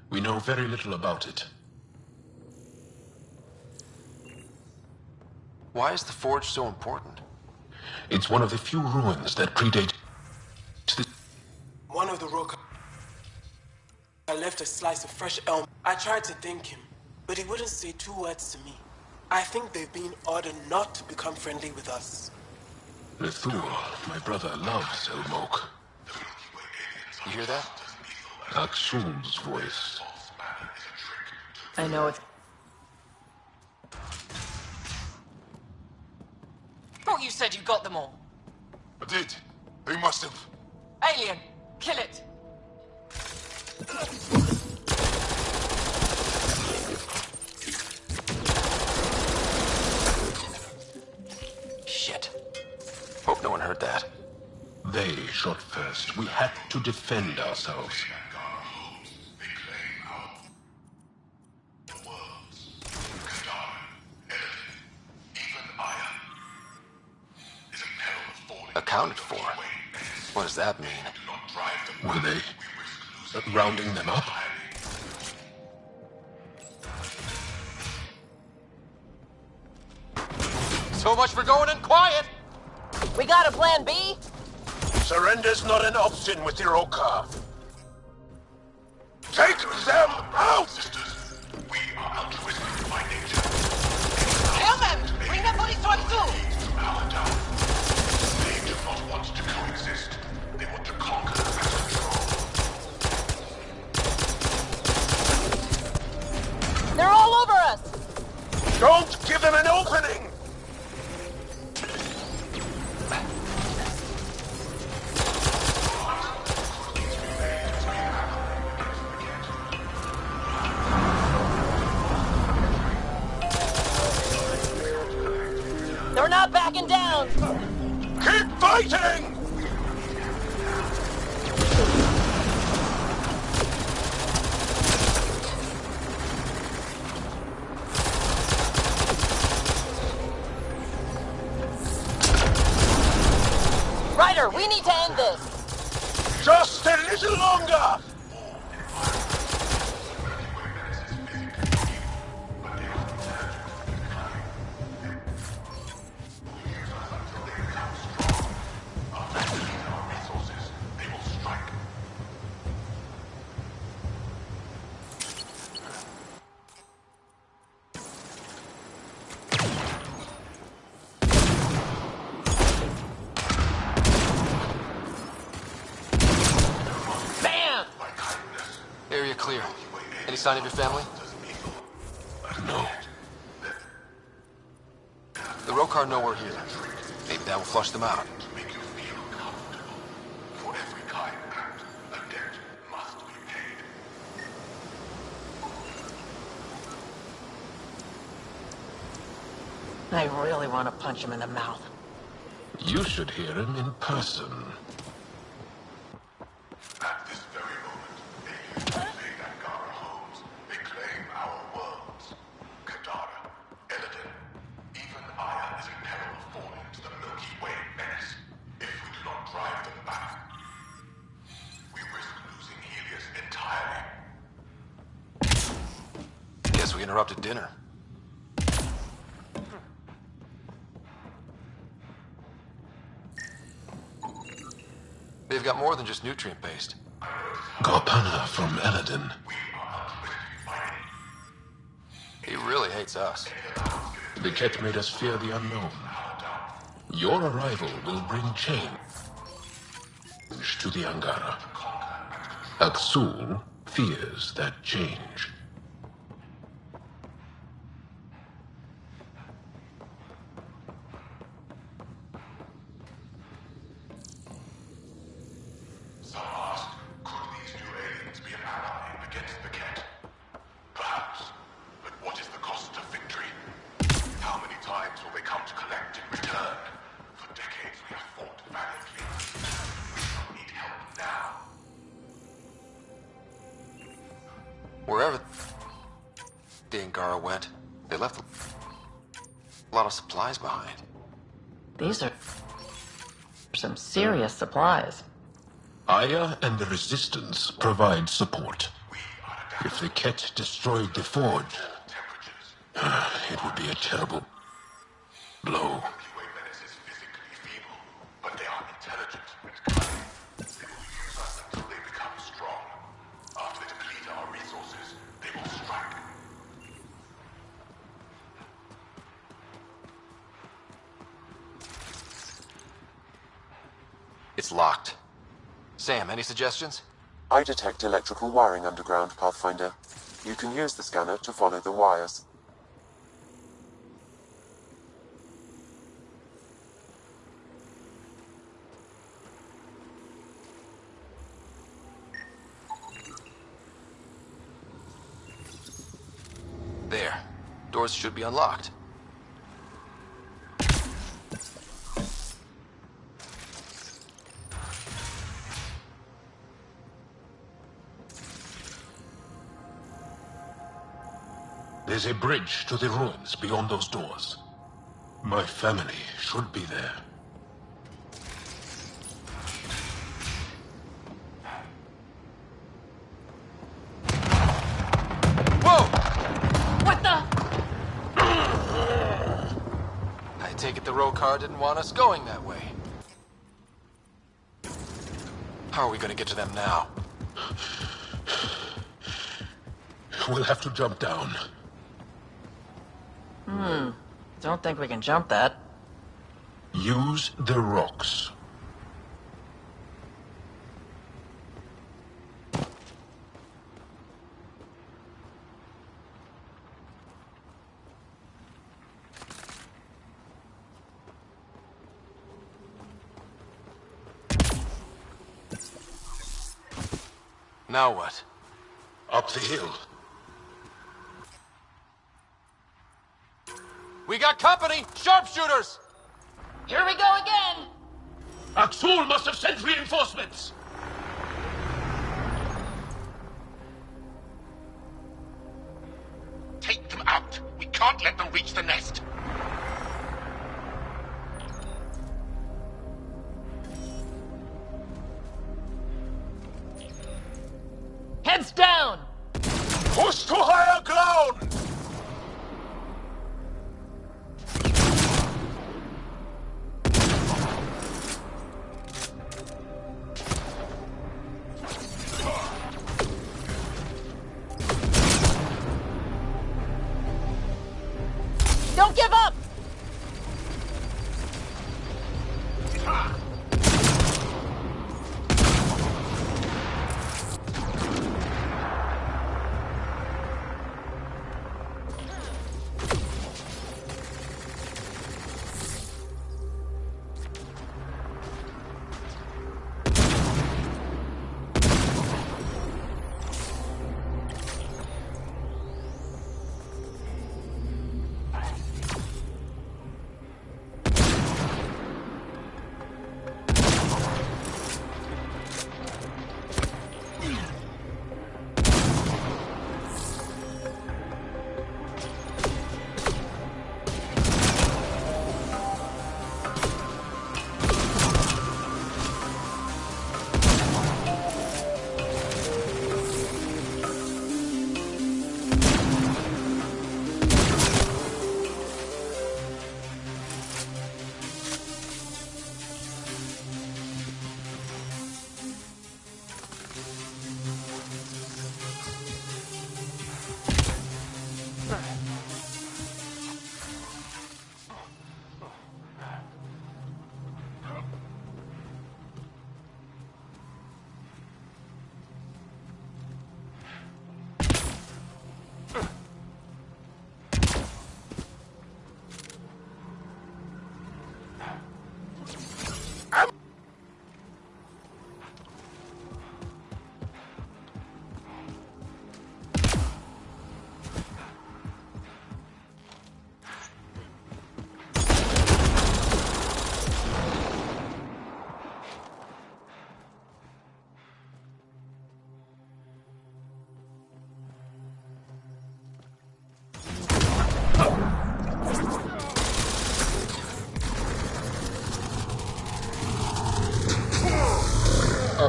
we know very little about it. Why is the Forge so important? It's one of the few ruins that predate One of the Roka. I left a slice of fresh elm. I tried to thank him, but he wouldn't say two words to me. I think they've been ordered not to become friendly with us. Lethul, my brother, loves Elmok. You hear that? Aksul's voice. I know it's... Thought you said you got them all. I did. Who must have? Alien, kill it. Shit. Hope no one heard that. They shot first. We had to defend ourselves. Accounted for? What does that mean? Were they rounding them up? So much for going in quiet! We got a plan B? Surrender's not an option with the Roka. Take them out! We are altruistic by nature. Kill them! Bring the police to us too! They do not want to coexist. They want to conquer and control. They're all over us! Don't give them an opening! They're not backing down! Keep fighting! Ryder, we need to end this! Just a little longer! clear. Any sign of your family? No. The Rokar know we're here. Maybe that will flush them out. I really want to punch him in the mouth. You should hear him in person. At this very moment, they invade Angara homes. They claim our worlds. Kadara, Eladin, even Aya is in peril of falling to the Milky Way menace. If we do not drive them back, we risk losing Helios entirely. Guess we interrupted dinner. They've got more than just nutrient-based. Garpana from Eladin. He really hates us. The Ket made us fear the unknown. Your arrival will bring change to the Angara. Aksul fears that change. Wherever the Angara went, they left a lot of supplies behind. These are some serious supplies. Aya and the Resistance provide support. If the Ket destroyed the Forge, it would be a terrible blow. It's locked. Sam, any suggestions? I detect electrical wiring underground, Pathfinder. You can use the scanner to follow the wires. There. Doors should be unlocked. There's a bridge to the ruins beyond those doors. My family should be there. Whoa! What the? I take it the Rokar didn't want us going that way. How are we gonna get to them now? We'll have to jump down. Don't think we can jump that. Use the rocks. Now what? Up the hill. We got company! Sharpshooters! Here we go again! Aksul must have sent reinforcements! Take them out. We can't let them reach the nest. Heads down! Push to higher ground! Don't give up!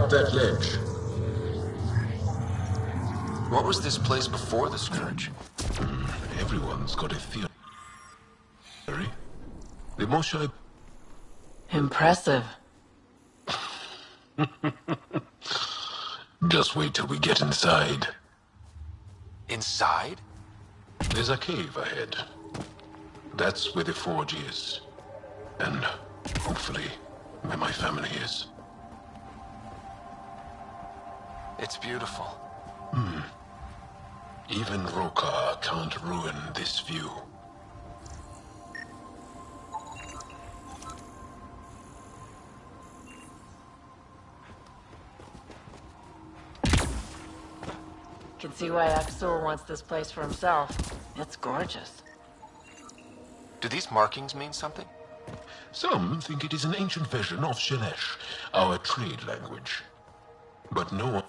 up that ledge. What was this place before the Scourge? Everyone's got a theory. The Moshae... Impressive. Just wait till we get inside. Inside? There's a cave ahead. That's where the forge is. And, hopefully, where my family is. It's beautiful. Even Roka can't ruin this view. Can see why Axul wants this place for himself. It's gorgeous. Do these markings mean something? Some think it is an ancient version of Shelesh, our trade language. But no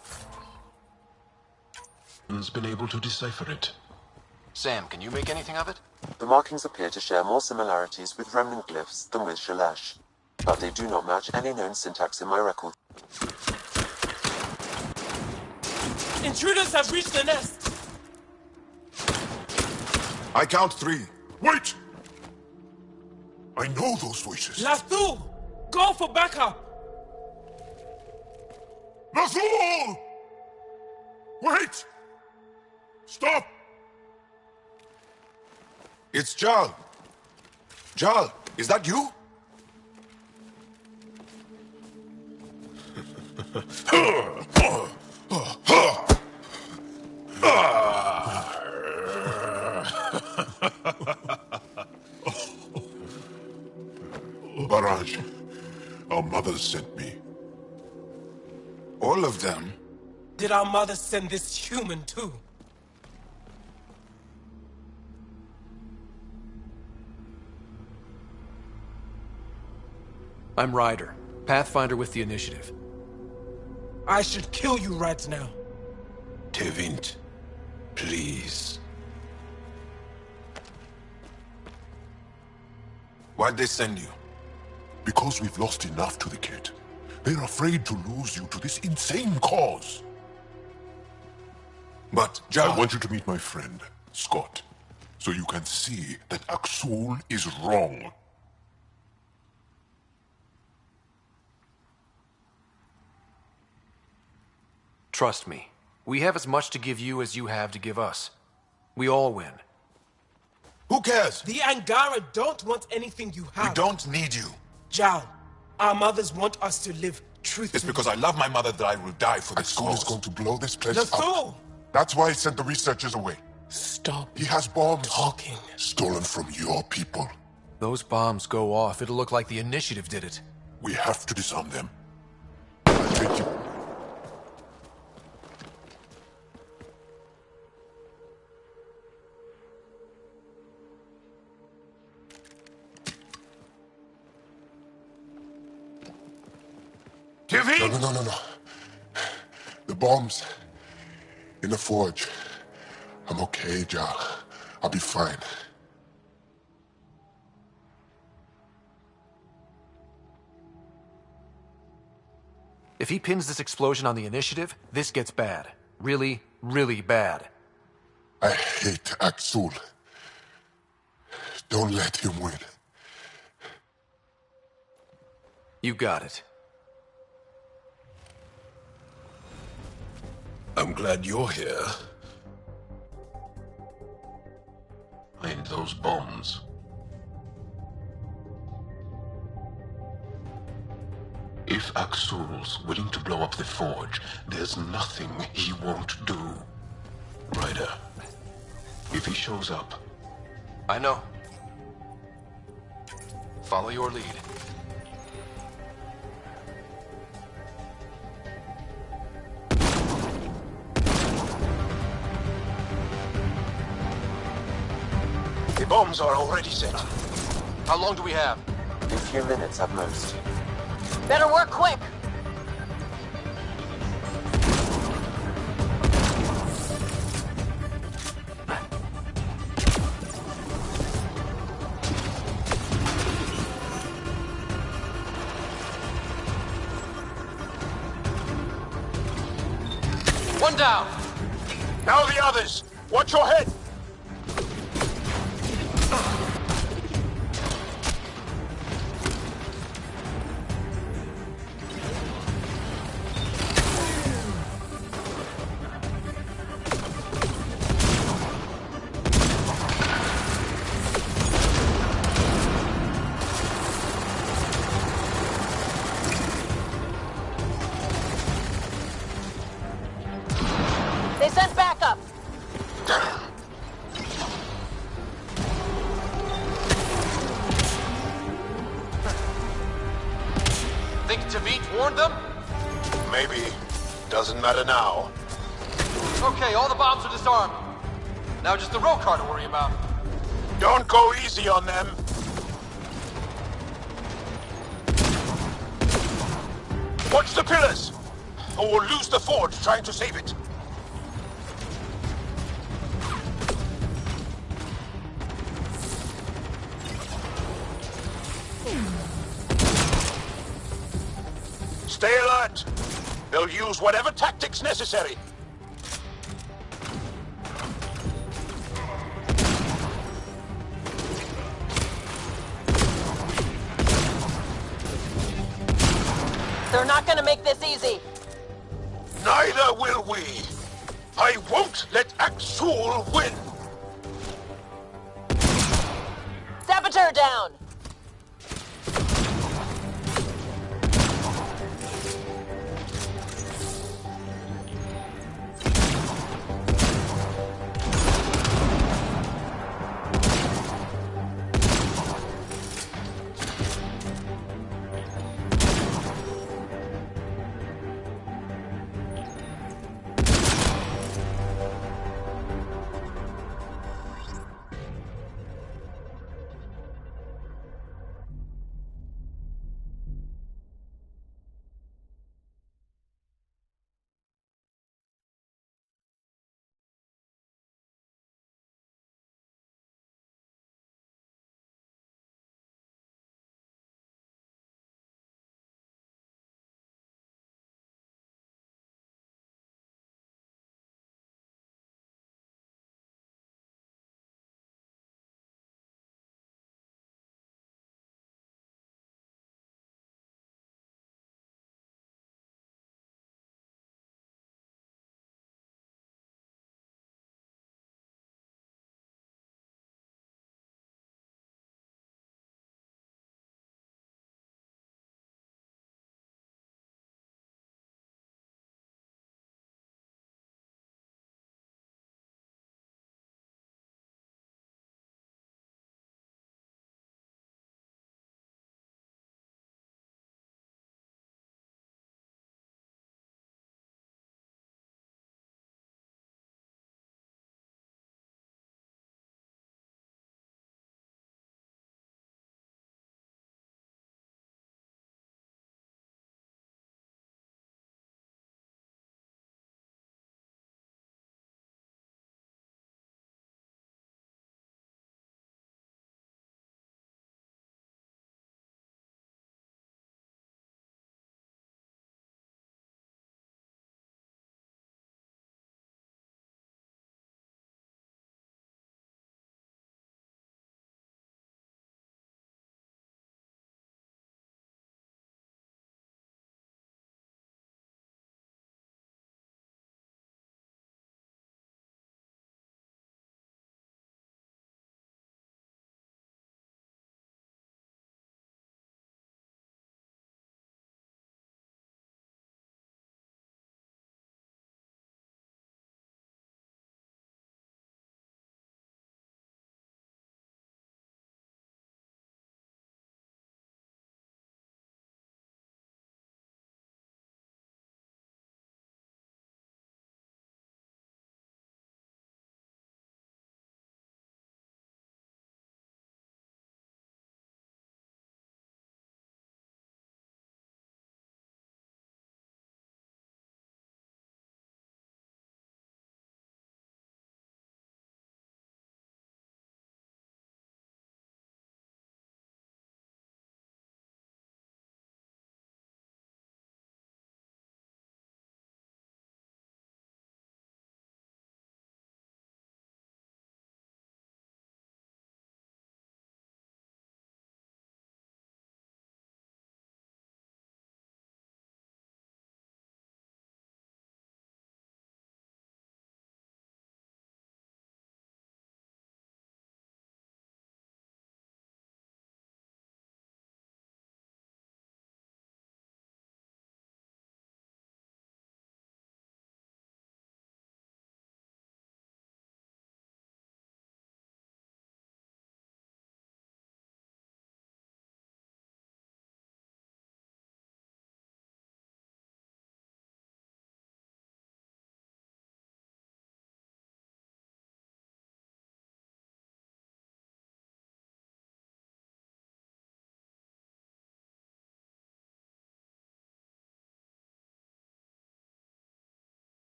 one's been able to decipher it. Sam, can you make anything of it? The markings appear to share more similarities with remnant glyphs than with Shelesh, but they do not match any known syntax in my record. Intruders have reached the nest! I count 3. Wait! I know those voices. Lathul! Go for backup! Lathul! Wait! Stop! It's Jal. Jal, is that you? Baraj, our mothers sent me. All of them? Did our mother send this human too? I'm Ryder, Pathfinder with the Initiative. I should kill you right now. Tevint, please. Why'd they send you? Because we've lost enough to the kid. They're afraid to lose you to this insane cause. But, Jal, I want you to meet my friend, Scott, so you can see that Axul is wrong. Trust me, we have as much to give you as you have to give us. We all win. Who cares? The Angara don't want anything you have. We don't need you. Jal, our mothers want us to live truthfully. It's because I love my mother that I will die for this cause. Axul is going to blow this place up. That's why he sent the researchers away. Stop. He has bombs. Talking. Stolen from your people. Those bombs go off, it'll look like the Initiative did it. We have to disarm them. I beg you. No. The bombs in the forge. I'm okay, Jal. I'll be fine. If he pins this explosion on the Initiative, this gets bad. Really, really bad. I hate Axul. Don't let him win. You got it. I'm glad you're here. Find those bombs. If Axul's willing to blow up the forge, there's nothing he won't do. Ryder, if he shows up... I know. Follow your lead. The bombs are already set. How long do we have? A few minutes at most. Better work quick! One down. Now the others. Watch your head. They sent backup. Think Tavit warned them? Maybe. Doesn't matter now. Okay, all the bombs are disarmed. Now just the Rokar to worry about. Don't go easy on them. Watch the pillars, or we'll lose the forge trying to save it. Stay alert. They'll use whatever tactics necessary. They're not gonna make this easy. Neither will we. I won't let Axul win. Saboteur down.